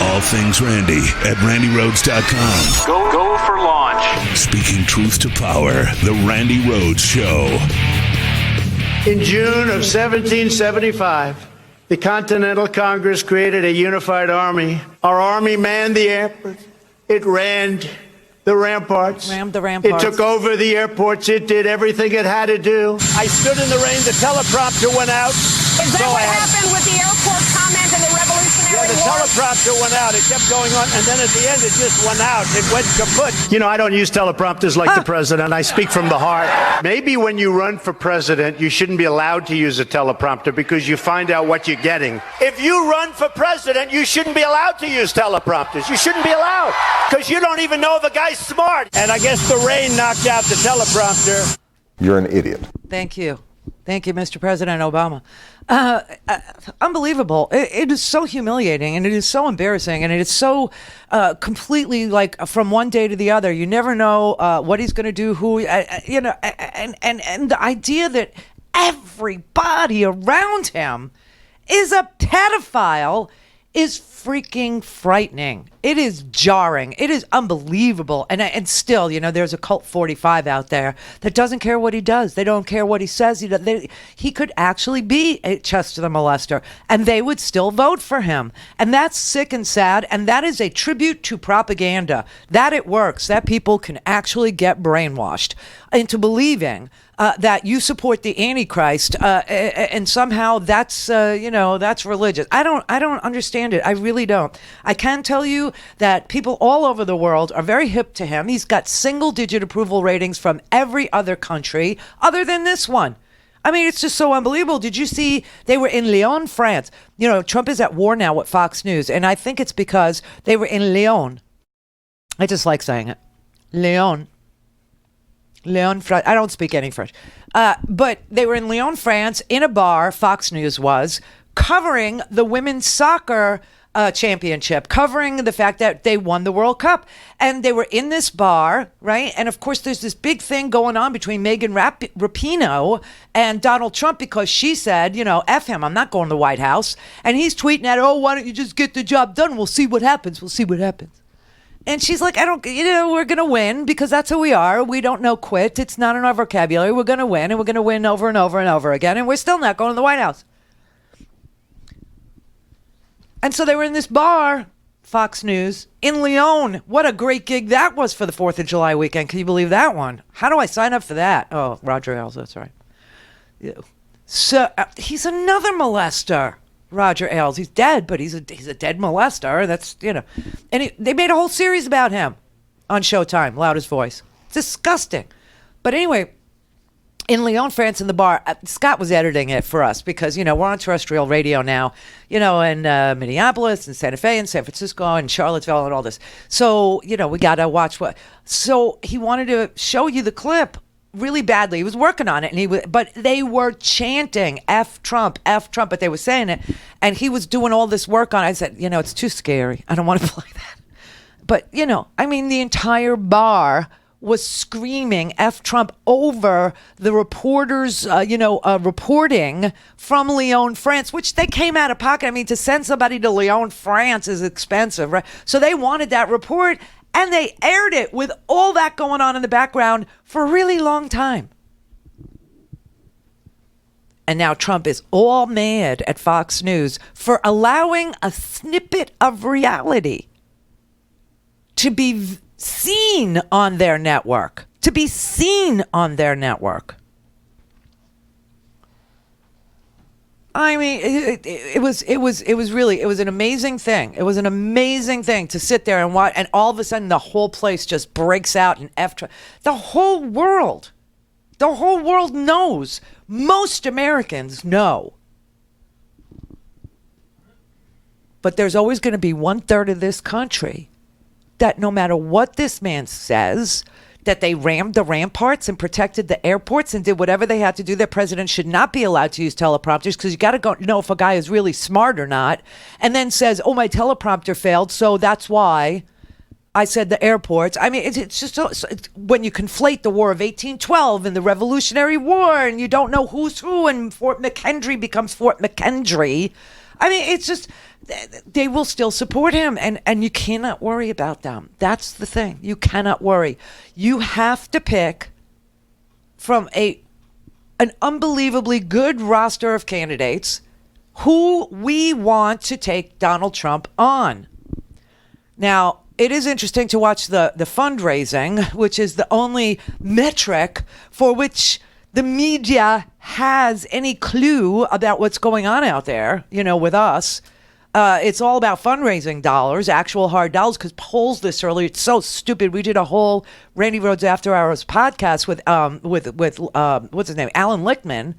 All things Randi at RandiRhodes.com. Go for launch. Speaking truth to power, the Randi Rhodes Show. In June of 1775, the Continental Congress created a unified army. Our army manned the airports. It rammed the ramparts. It took over the airports. It did everything it had to do. I stood in the rain. The teleprompter went out. Is that what happened with the airport comment in the Revolutionary War? The teleprompter went out. It kept going on, and then at the end, it just went out. It went kaput. I don't use teleprompters like the president. I speak from the heart. Maybe when you run for president, you shouldn't be allowed to use a teleprompter because you find out what you're getting. If you run for president, you shouldn't be allowed to use teleprompters. You shouldn't be allowed because you don't even know if a guy's smart. And I guess the rain knocked out the teleprompter. You're an idiot. Thank you. Thank you, Mr. President Obama. Unbelievable. It is so humiliating, and it is so embarrassing, and it is so completely like from one day to the other. You never know what he's going to do, and the idea that everybody around him is a pedophile is freaking frightening. It is jarring. It is unbelievable. And still, there's a cult 45 out there that doesn't care what he does. They don't care what he says. He could actually be a Chester the molester, and they would still vote for him. And that's sick and sad. And that is a tribute to propaganda. That it works. That people can actually get brainwashed into believing that you support the Antichrist, and somehow that's religious. I don't understand it. I really don't. I can tell you that people all over the world are very hip to him. He's got single-digit approval ratings from every other country other than this one. I mean, it's just so unbelievable. Did you see they were in Lyon, France? Trump is at war now with Fox News, and I think it's because they were in Lyon. I just like saying it. Lyon, I don't speak any French. But they were in Lyon, France, in a bar, Fox News was, covering the women's soccer championship, covering the fact that they won the World Cup. And they were in this bar, right? And of course, there's this big thing going on between Megan Rapinoe and Donald Trump because she said, F him, I'm not going to the White House. And he's tweeting at her, why don't you just get the job done? We'll see what happens. And she's like, we're going to win because that's who we are. We don't know quit. It's not in our vocabulary. We're going to win, and we're going to win over and over and over again. And we're still not going to the White House. And so they were in this bar, Fox News, in Lyon. What a great gig that was for the 4th of July weekend. Can you believe that one? How do I sign up for that? Oh, Roger Ailes, that's right. Yeah. So he's another molester. Roger Ailes. He's dead, but he's a dead molester. That's, And they made a whole series about him on Showtime, Loudest Voice. It's disgusting. But anyway, in Lyon, France, in the bar, Scott was editing it for us because, we're on terrestrial radio now, in Minneapolis and Santa Fe and San Francisco and Charlottesville and all this. So, we got to watch what. So he wanted to show you the clip really badly. He was working on it, but they were chanting F Trump, but they were saying it, and he was doing all this work on it. I said, it's too scary. I don't want to play that. But, the entire bar was screaming F Trump over the reporters, reporting from Lyon, France, which they came out of pocket. To send somebody to Lyon, France is expensive, right? So they wanted that report. And they aired it with all that going on in the background for a really long time. And now Trump is all mad at Fox News for allowing a snippet of reality to be seen on their network. It was an amazing thing. It was an amazing thing to sit there and watch, and all of a sudden the whole place just breaks out in the whole world knows. Most Americans know. But there's always going to be 1/3 of this country that no matter what this man says, that they rammed the ramparts and protected the airports and did whatever they had to do. Their president should not be allowed to use teleprompters because you got to go know if a guy is really smart or not. And then says, oh, my teleprompter failed, so that's why I said the airports. It's just when you conflate the War of 1812 and the Revolutionary War and you don't know who's who and Fort McHenry becomes Fort McHenry. It's just, they will still support him, and you cannot worry about them. That's the thing. You cannot worry. You have to pick from an unbelievably good roster of candidates who we want to take Donald Trump on. Now, it is interesting to watch the fundraising, which is the only metric for which the media has any clue about what's going on out there, with us. It's all about fundraising dollars, actual hard dollars, because polls this early, it's so stupid. We did a whole Randi Rhodes After Hours podcast with what's his name, Alan Lichtman,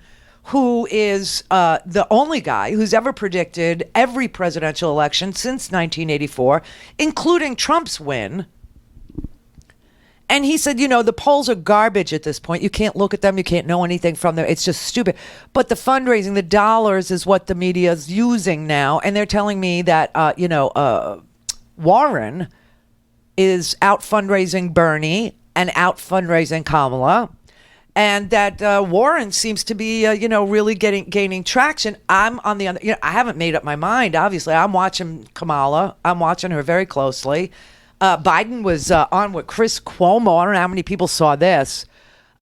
who is the only guy who's ever predicted every presidential election since 1984, including Trump's win. And he said, the polls are garbage at this point. You can't look at them. You can't know anything from them. It's just stupid. But the fundraising, the dollars is what the media is using now. And they're telling me that, Warren is out fundraising Bernie and out fundraising Kamala. and that Warren seems to be, really gaining traction. I'm on the other. I haven't made up my mind. Obviously, I'm watching Kamala. I'm watching her very closely. Biden was on with Chris Cuomo. I don't know how many people saw this,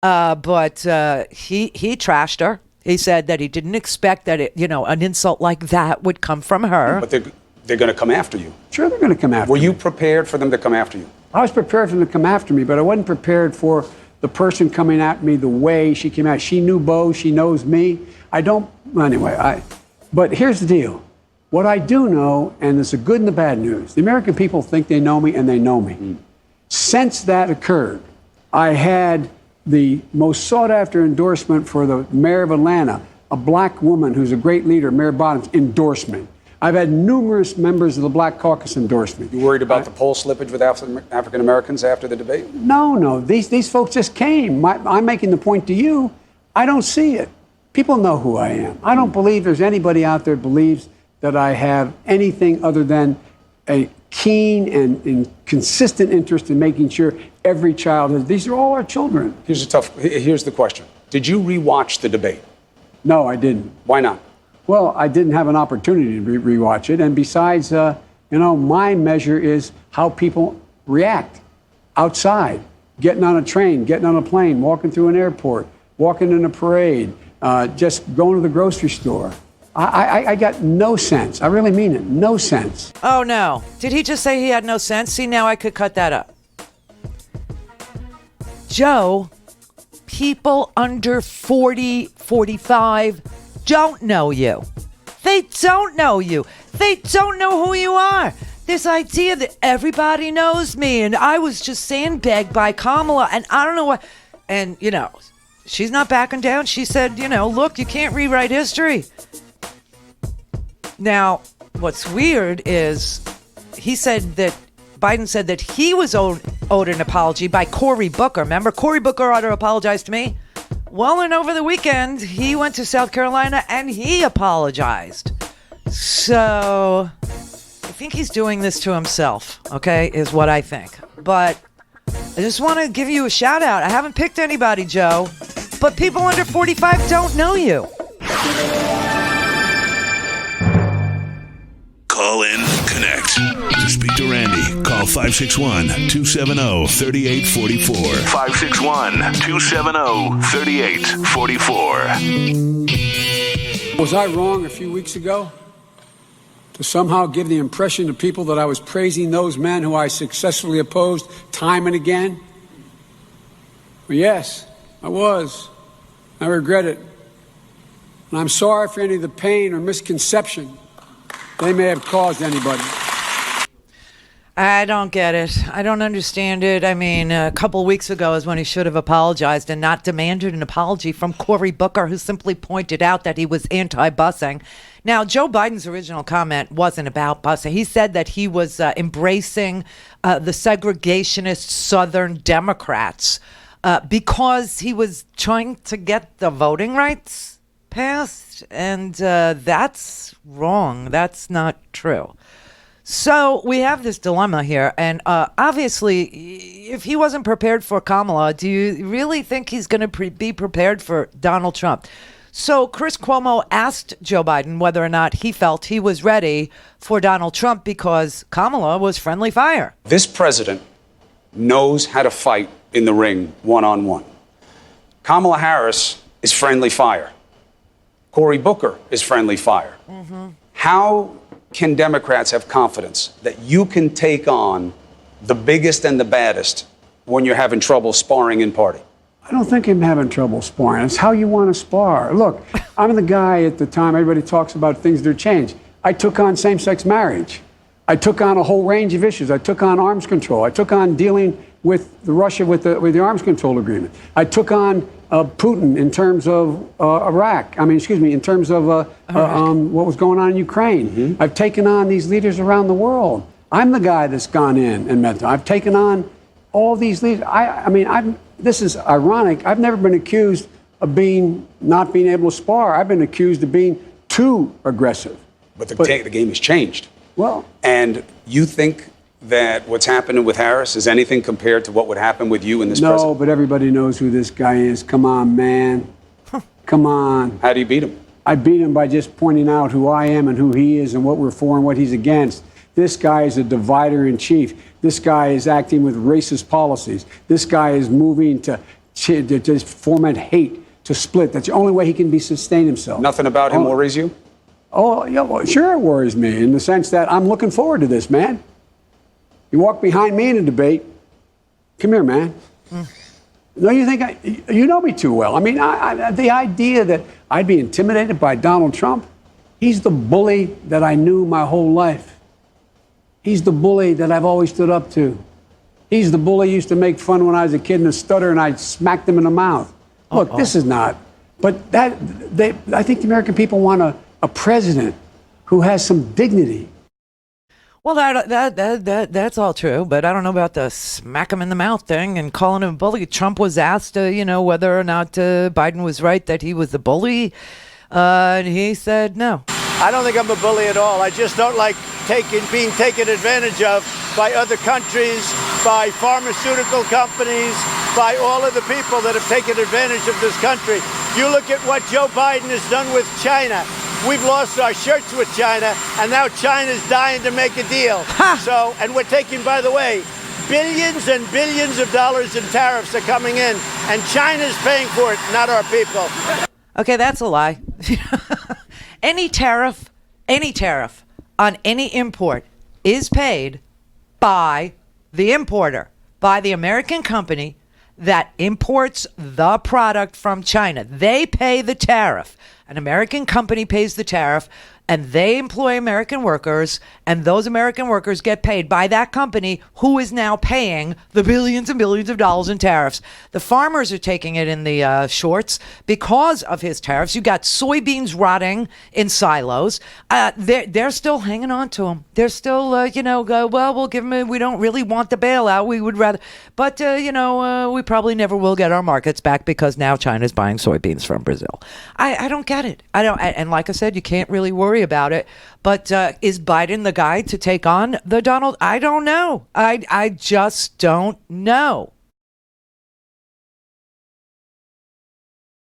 but he trashed her. He said that he didn't expect that an insult like that would come from her. But they're going to come after you. Sure, they're going to come after Were me. you prepared for them to come after you? I was prepared for them to come after me, but I wasn't prepared for the person coming at me the way she came out. She knew Bo. She knows me. But here's the deal. What I do know, and it's the good and the bad news, the American people think they know me, and they know me. Since that occurred, I had the most sought-after endorsement for the mayor of Atlanta, a black woman who's a great leader, Mayor Bottoms' endorsement. I've had numerous members of the Black Caucus endorsement. You worried about the poll slippage with African Americans after the debate? No. These folks just came. I'm making the point to you. I don't see it. People know who I am. I don't believe there's anybody out there that believes that I have anything other than a keen and consistent interest in making sure every child has. These are all our children. Here's the question. Did you rewatch the debate? No, I didn't. Why not? Well, I didn't have an opportunity to rewatch it. And besides, my measure is how people react outside, getting on a train, getting on a plane, walking through an airport, walking in a parade, just going to the grocery store. I got no sense. I really mean it. No sense. Oh, no. Did he just say he had no sense? See, now I could cut that up. Joe, people under 40, 45 don't know you. They don't know you. They don't know who you are. This idea that everybody knows me and I was just sandbagged by Kamala and I don't know what. And, she's not backing down. She said, look, you can't rewrite history. Now, what's weird is Biden said that he was owed an apology by Cory Booker. Remember, Cory Booker ought to apologize to me. Well, and over the weekend, he went to South Carolina and he apologized. So, I think he's doing this to himself, okay, is what I think. But I just want to give you a shout out. I haven't picked anybody, Joe, but people under 45 don't know you. Call in, connect. To speak to Randi, call 561-270-3844. 561-270-3844. Was I wrong a few weeks ago to somehow give the impression to people that I was praising those men who I successfully opposed time and again? Well, yes, I was. I regret it. And I'm sorry for any of the pain or misconception they may have caused anybody. I don't get it. I don't understand it. I mean, a couple weeks ago is when he should have apologized and not demanded an apology from Cory Booker, who simply pointed out that he was anti-busing. Now, Joe Biden's original comment wasn't about busing. He said that he was embracing the segregationist Southern Democrats because he was trying to get the voting rights passed, and that's wrong. That's not true. So we have this dilemma here, and obviously, if he wasn't prepared for Kamala, do you really think he's going to be prepared for Donald Trump? So Chris Cuomo asked Joe Biden whether or not he felt he was ready for Donald Trump because Kamala was friendly fire. This president knows how to fight in the ring one-on-one. Kamala Harris is friendly fire. Cory Booker is friendly fire. Mm-hmm. How can Democrats have confidence that you can take on the biggest and the baddest when you're having trouble sparring in party? I don't think I'm having trouble sparring. It's how you want to spar. Look, I'm the guy at the time everybody talks about things that are changed. I took on same-sex marriage. I took on a whole range of issues. I took on arms control. I took on dealing with Russia with the arms control agreement. I took on Putin in terms of in terms of what was going on in Ukraine. Mm-hmm. I've taken on these leaders around the world. I'm the guy that's gone in and met them. I've taken on all these leaders. This is ironic. I've never been accused of not being able to spar. I've been accused of being too aggressive. But the game has changed. Well, and you think that what's happening with Harris is anything compared to what would happen with you and this president? No, but everybody knows who this guy is. Come on, man. Come on. How do you beat him? I beat him by just pointing out who I am and who he is and what we're for and what he's against. This guy is a divider in chief. This guy is acting with racist policies. This guy is moving to just foment hate, to split. That's the only way he can sustain himself. Nothing about him worries you? Oh, yeah, well, sure it worries me in the sense that I'm looking forward to this, man. You walk behind me in a debate. Come here, man. No, you think you know me too well. I mean, the idea that I'd be intimidated by Donald Trump, he's the bully that I knew my whole life. He's the bully that I've always stood up to. He's the bully used to make fun when I was a kid in a stutter and I smacked him in the mouth. Look, this is not. But I think the American people want a president who has some dignity. Well, that's all true, but I don't know about the smack him in the mouth thing and calling him a bully. Trump was asked, whether or not Biden was right that he was the bully, and he said no. I don't think I'm a bully at all. I just don't like being taken advantage of by other countries, by pharmaceutical companies, by all of the people that have taken advantage of this country. You look at what Joe Biden has done with China. We've lost our shirts with China, and now China's dying to make a deal. So, and we're taking, by the way, billions and billions of dollars in tariffs are coming in, and China's paying for it, not our people. Okay, that's a lie. Any tariff on any import is paid by the importer, by the American company that imports the product from China. They pay the tariff. An American company pays the tariff, and they employ American workers, and those American workers get paid by that company who is now paying the billions and billions of dollars in tariffs. The farmers are taking it in the shorts because of his tariffs. You got soybeans rotting in silos. They're still hanging on to them. They're still, we'll give them, we don't really want the bailout. We would rather, but, we probably never will get our markets back because now China's buying soybeans from Brazil. I don't get it. And like I said, you can't really worry about it. But is Biden the guy to take on the Donald? I don't know. I just don't know.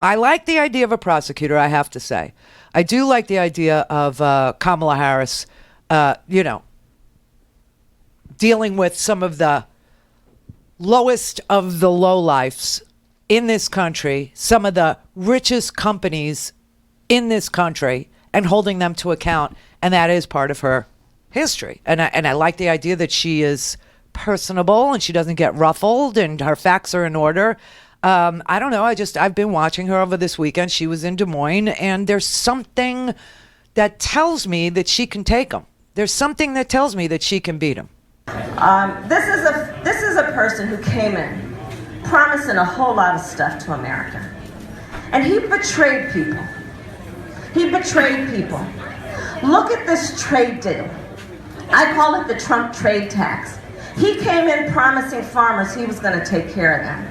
I like the idea of a prosecutor, I have to say. I do like the idea of Kamala Harris, dealing with some of the lowest of the lowlifes in this country, some of the richest companies in this country, and holding them to account. And that is part of her history. And I like the idea that she is personable and she doesn't get ruffled and her facts are in order. I don't know. I've been watching her over this weekend. She was in Des Moines, and there's something that tells me that she can take them. There's something that tells me that she can beat them. This is a person who came in promising a whole lot of stuff to America. And he betrayed people. Look at this trade deal. I call it the Trump trade tax. He came in promising farmers he was going to take care of them.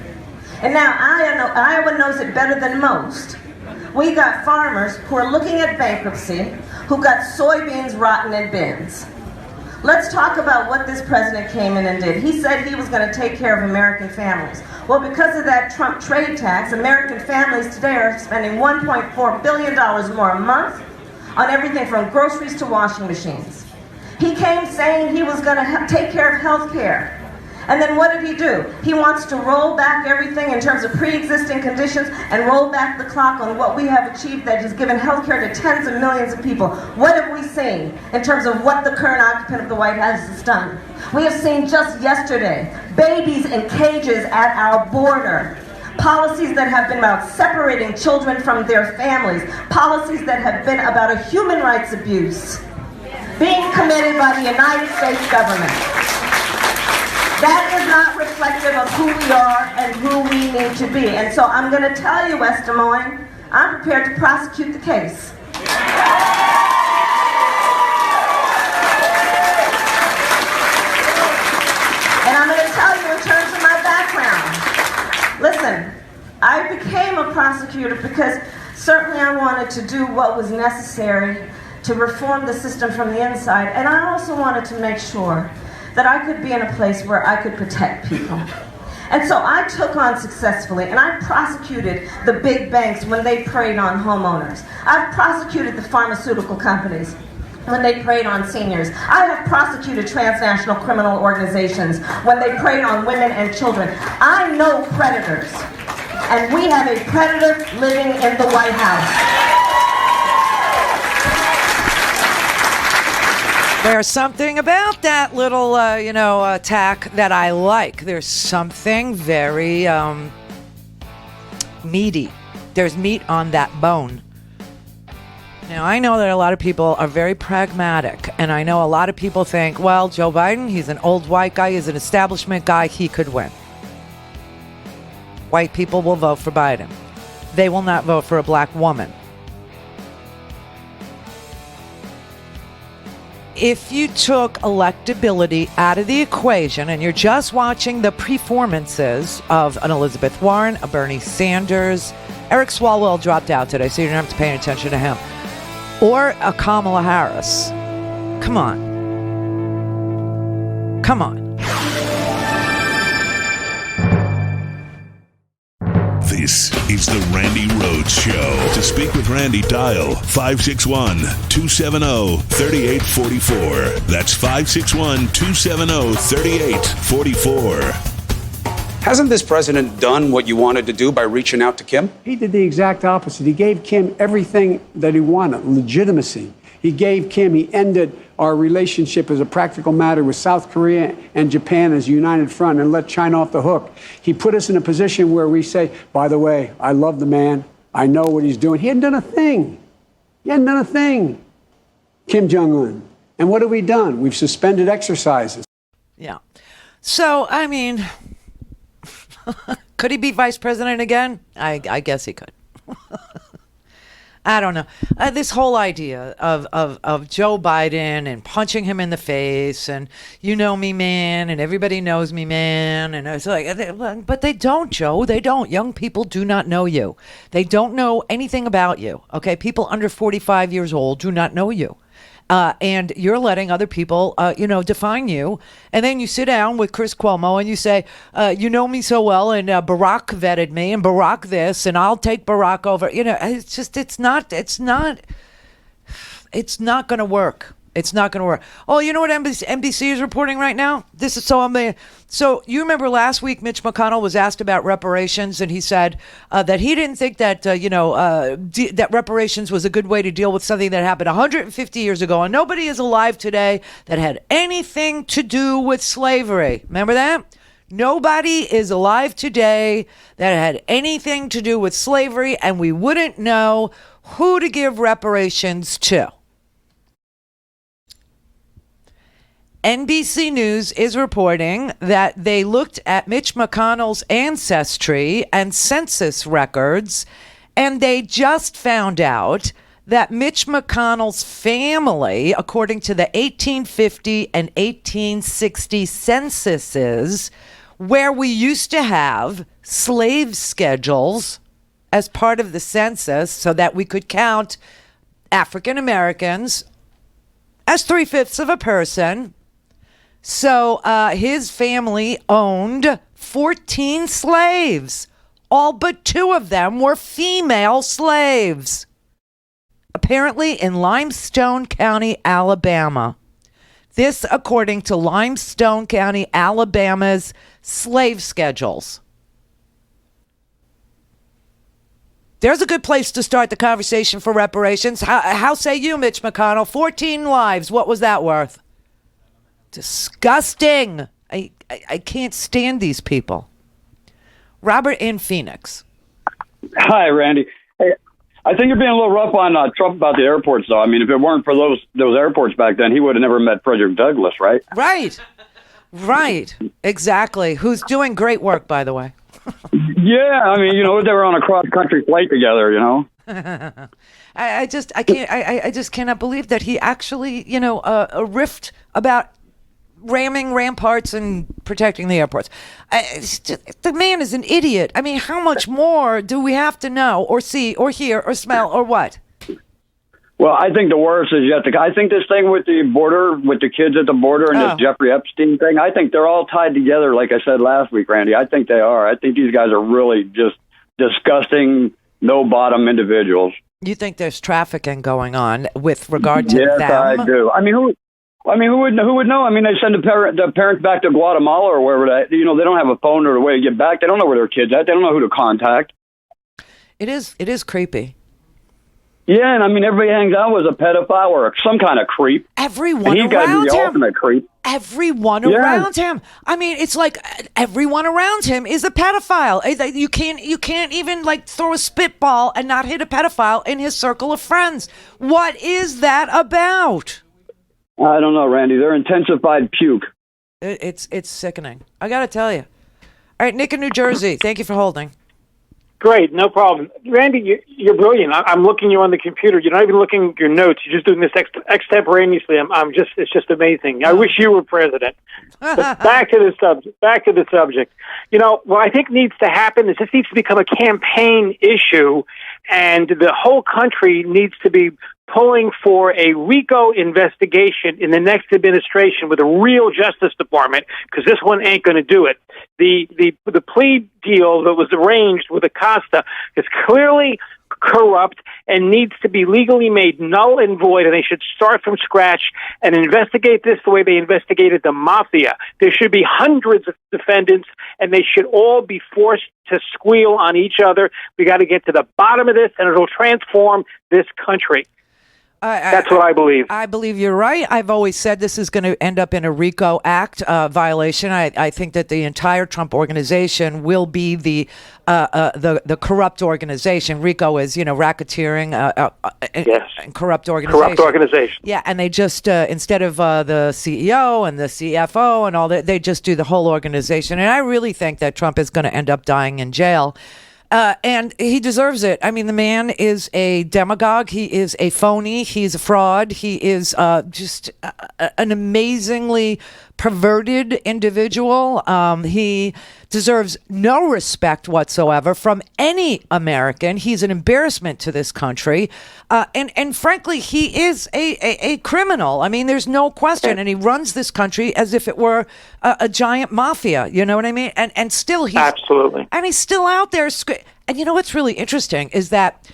And now Iowa knows it better than most. We got farmers who are looking at bankruptcy, who got soybeans rotting in bins. Let's talk about what this president came in and did. He said he was going to take care of American families. Well, because of that Trump trade tax, American families today are spending $1.4 billion more a month on everything from groceries to washing machines. He came saying he was going to take care of health care. And then what did he do? He wants to roll back everything in terms of pre-existing conditions and roll back the clock on what we have achieved that has given health care to tens of millions of people. What have we seen in terms of what the current occupant of the White House has done? We have seen just yesterday babies in cages at our border. Policies that have been about separating children from their families. Policies that have been about a human rights abuse being committed by the United States government. That is not reflective of who we are and who we need to be. And so I'm going to tell you, West Des Moines, I'm prepared to prosecute the case. And I'm going to tell you in terms of my background. Listen, I became a prosecutor because certainly I wanted to do what was necessary to reform the system from the inside. And I also wanted to make sure that I could be in a place where I could protect people. And so I took on successfully, and I prosecuted the big banks when they preyed on homeowners. I've prosecuted the pharmaceutical companies when they preyed on seniors. I have prosecuted transnational criminal organizations when they preyed on women and children. I know predators, and we have a predator living in the White House. There's something about that little, attack that I like. There's something very meaty. There's meat on that bone. Now, I know that a lot of people are very pragmatic, and I know a lot of people think, well, Joe Biden, he's an old white guy, he's an establishment guy, he could win. White people will vote for Biden. They will not vote for a black woman. If you took electability out of the equation and you're just watching the performances of an Elizabeth Warren, a Bernie Sanders, Eric Swalwell dropped out today, so you don't have to pay attention to him, or a Kamala Harris, come on. Come on. This is the Randi Rhodes Show. To speak with Randi, dial 561-270-3844. That's 561-270-3844. Hasn't this president done what you wanted to do by reaching out to Kim? He did the exact opposite. He gave Kim everything that he wanted, legitimacy. He ended our relationship as a practical matter with South Korea and Japan as a united front and let China off the hook. He put us in a position where we say, by the way, I love the man. I know what he's doing. He hadn't done a thing. Kim Jong-un. And what have we done? We've suspended exercises. Yeah. So, I mean, could he be vice president again? I guess he could. I don't know. This whole idea of Joe Biden and punching him in the face and you know me, man, and everybody knows me, man. And it's like, but they don't, Joe. They don't. Young people do not know you. They don't know anything about you. Okay. People under 45 years old do not know you. And you're letting other people, define you. And then you sit down with Chris Cuomo and you say, you know me so well, and Barack vetted me, and Barack this, and I'll take Barack over. It's not going to work. It's not going to work. Oh, you know what NBC is reporting right now? This is so amazing. So you remember last week Mitch McConnell was asked about reparations, and he said that he didn't think that that reparations was a good way to deal with something that happened 150 years ago, and nobody is alive today that had anything to do with slavery. Remember that? Nobody is alive today that had anything to do with slavery, and we wouldn't know who to give reparations to. NBC News is reporting that they looked at Mitch McConnell's ancestry and census records, and they just found out that Mitch McConnell's family, according to the 1850 and 1860 censuses, where we used to have slave schedules as part of the census so that we could count African Americans as 3/5 of a person. So his family owned 14 slaves. All but 2 of them were female slaves. Apparently in Limestone County, Alabama. This according to Limestone County, Alabama's slave schedules. There's a good place to start the conversation for reparations. How say you, Mitch McConnell? 14 lives. What was that worth? Disgusting. I can't stand these people. Robert in Phoenix. Hi, Randy. Hey, I think you're being a little rough on Trump about the airports, though. I mean, if it weren't for those airports back then, he would have never met Frederick Douglass, right? Right. Exactly. Who's doing great work, by the way. Yeah, I mean, they were on a cross-country flight together, I just cannot believe that he actually, riffed about ramming ramparts and protecting the airports. The man is an idiot. I mean, how much more do we have to know or see or hear or smell or what? Well, I think the worst is yet to. I think this thing with the border, with the kids at the border, and this Jeffrey Epstein thing, I think they're all tied together. Like I said last week, Randy, I think they are. I think these guys are really just disgusting, no bottom individuals. You think there's trafficking going on with regard to yes, them? Yes, I do. I mean, who would know? I mean, they send the parents back to Guatemala or wherever they don't have a phone or a way to get back. They don't know where their kids at. They don't know who to contact. It is creepy. Yeah, and I mean, everybody hangs out with a pedophile or some kind of creep. Everyone he's got to be the around him. ultimate creep. Everyone around him. I mean, it's like everyone around him is a pedophile. You can't even like throw a spitball and not hit a pedophile in his circle of friends. What is that about? I don't know, Randy. They're intensified puke. It's sickening. I got to tell you. All right, Nick in New Jersey. Thank you for holding. Great, no problem. Randy, you're brilliant. I'm looking you on the computer. You're not even looking at your notes. You're just doing this extemporaneously. It's just amazing. I wish you were president. But back to the subject. You know, what I think needs to happen is this needs to become a campaign issue, and the whole country needs to be pulling for a RICO investigation in the next administration with a real Justice Department, because this one ain't going to do it. The plea deal that was arranged with Acosta is clearly corrupt and needs to be legally made null and void, and they should start from scratch and investigate this the way they investigated the mafia. There should be hundreds of defendants, and they should all be forced to squeal on each other. We got to get to the bottom of this, and it'll transform this country. That's what I believe. I believe you're right. I've always said this is going to end up in a RICO Act violation. I think that the entire Trump organization will be the corrupt organization. RICO is, racketeering, and corrupt organization. Corrupt organization. Yeah, and they just instead of the CEO and the CFO and all that, they just do the whole organization. And I really think that Trump is going to end up dying in jail. And he deserves it. I mean, the man is a demagogue. He is a phony. He's a fraud. He is just an amazingly perverted individual. He deserves no respect whatsoever from any American. He's an embarrassment to this country. And frankly, he is a criminal. I mean, there's no question. And he runs this country as if it were a giant mafia. You know what I mean? And still he's... Absolutely. And he's still out there. And you know what's really interesting is that,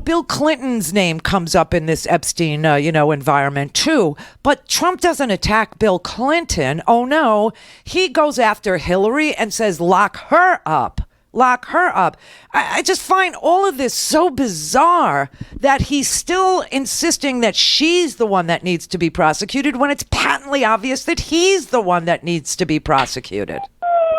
Bill Clinton's name comes up in this Epstein, environment too. But Trump doesn't attack Bill Clinton. Oh, no. He goes after Hillary and says, lock her up. Lock her up. I just find all of this so bizarre that he's still insisting that she's the one that needs to be prosecuted when it's patently obvious that he's the one that needs to be prosecuted.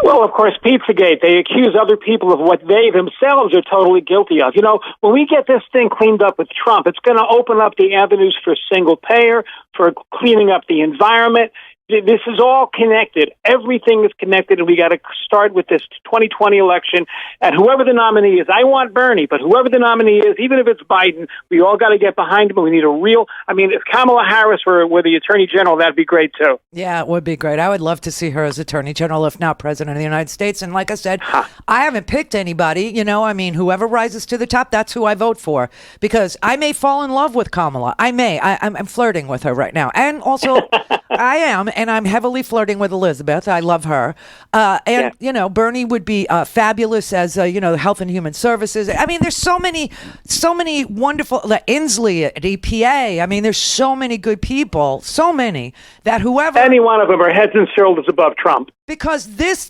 Well, of course, Pizzagate, they accuse other people of what they themselves are totally guilty of. When we get this thing cleaned up with Trump, it's going to open up the avenues for single payer, for cleaning up the environment. This is all connected. Everything is connected, and we got to start with this 2020 election. And whoever the nominee is, I want Bernie, but whoever the nominee is, even if it's Biden, we all got to get behind him. And we need if Kamala Harris were the Attorney General, that'd be great too. Yeah, it would be great. I would love to see her as Attorney General, if not President of the United States. And like I said, I haven't picked anybody. Whoever rises to the top, that's who I vote for. Because I may fall in love with Kamala. I'm flirting with her right now. And also, I am. And I'm heavily flirting with Elizabeth. I love her. Bernie would be fabulous as, Health and Human Services. I mean, there's so many wonderful, Inslee at EPA. I mean, there's so many good people, so many that whoever. Any one of them are heads and shoulders above Trump. Because this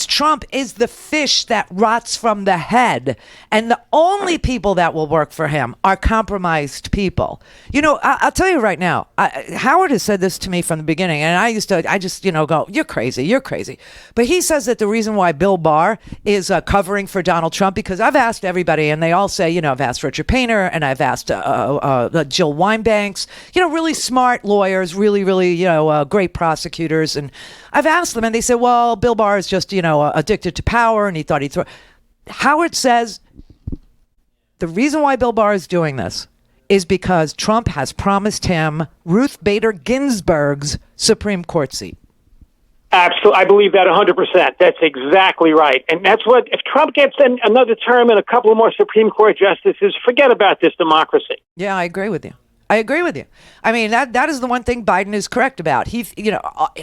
Trump is the fish that rots from the head. And the only people that will work for him are compromised people. I'll tell you right now, Howard has said this to me from the beginning, and I just go, you're crazy. But he says that the reason why Bill Barr is covering for Donald Trump, because I've asked everybody, and they all say, I've asked Richard Painter, and I've asked Jill Wine-Banks, really smart lawyers, really, great prosecutors, and I've asked them, and they said, well, Bill Barr is just, addicted to power, and he thought he'd throw. Howard says the reason why Bill Barr is doing this is because Trump has promised him Ruth Bader Ginsburg's Supreme Court seat. Absolutely. I believe that 100%. That's exactly right. And that's what, if Trump gets another term and a couple of more Supreme Court justices, forget about this democracy. Yeah, I agree with you. I mean, that is the one thing Biden is correct about. He,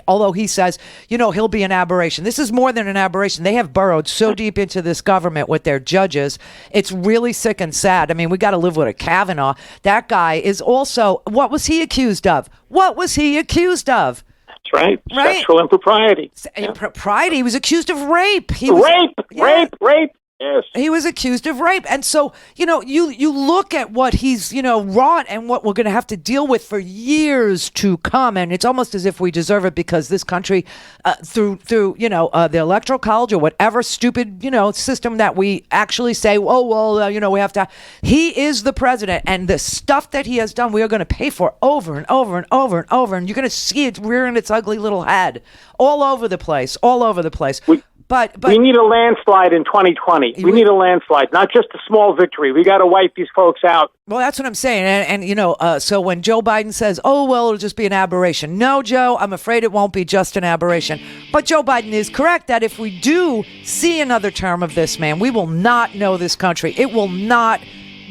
although he says, he'll be an aberration. This is more than an aberration. They have burrowed so deep into this government with their judges. It's really sick and sad. I mean, we got to live with a Kavanaugh. That guy is also, what was he accused of? That's right. Sexual impropriety. Impropriety. He was accused of rape. Rape. Yes. He was accused of rape. And so, you look at what he's, wrought and what we're going to have to deal with for years to come. And it's almost as if we deserve it because this country, through the Electoral College or whatever stupid, system that we actually say, we have to. He is the president. And the stuff that he has done, we are going to pay for over and over and over and over. And you're going to see it rearing its ugly little head all over the place. But we need a landslide in 2020. We need a landslide, not just a small victory. We got to wipe these folks out. Well, that's what I'm saying. And so when Joe Biden says, it'll just be an aberration. No, Joe, I'm afraid it won't be just an aberration. But Joe Biden is correct that if we do see another term of this man, we will not know this country. It will not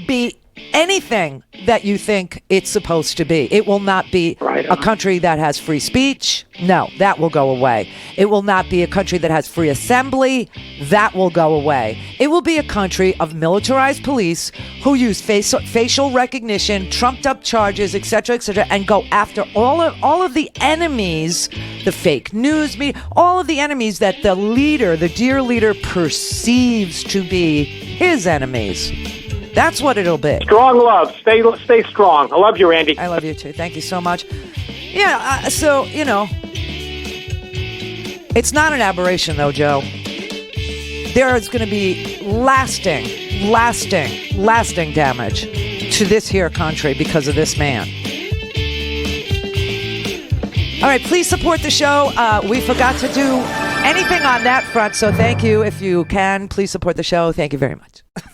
be anything that you think it's supposed to be. It will not be a country that has free speech. No, that will go away. It will not be a country that has free assembly. That will go away. It will be a country of militarized police who use facial recognition, trumped up charges, etc., and go after all of the enemies, the fake news media, all of the enemies that the dear leader perceives to be his enemies. That's what it'll be. Strong love. Stay strong. I love you, Randy. I love you too. Thank you so much. Yeah, so, it's not an aberration though, Joe. There is going to be lasting damage to this here country because of this man. All right, please support the show. We forgot to do anything on that front, so thank you. If you can, please support the show. Thank you very much.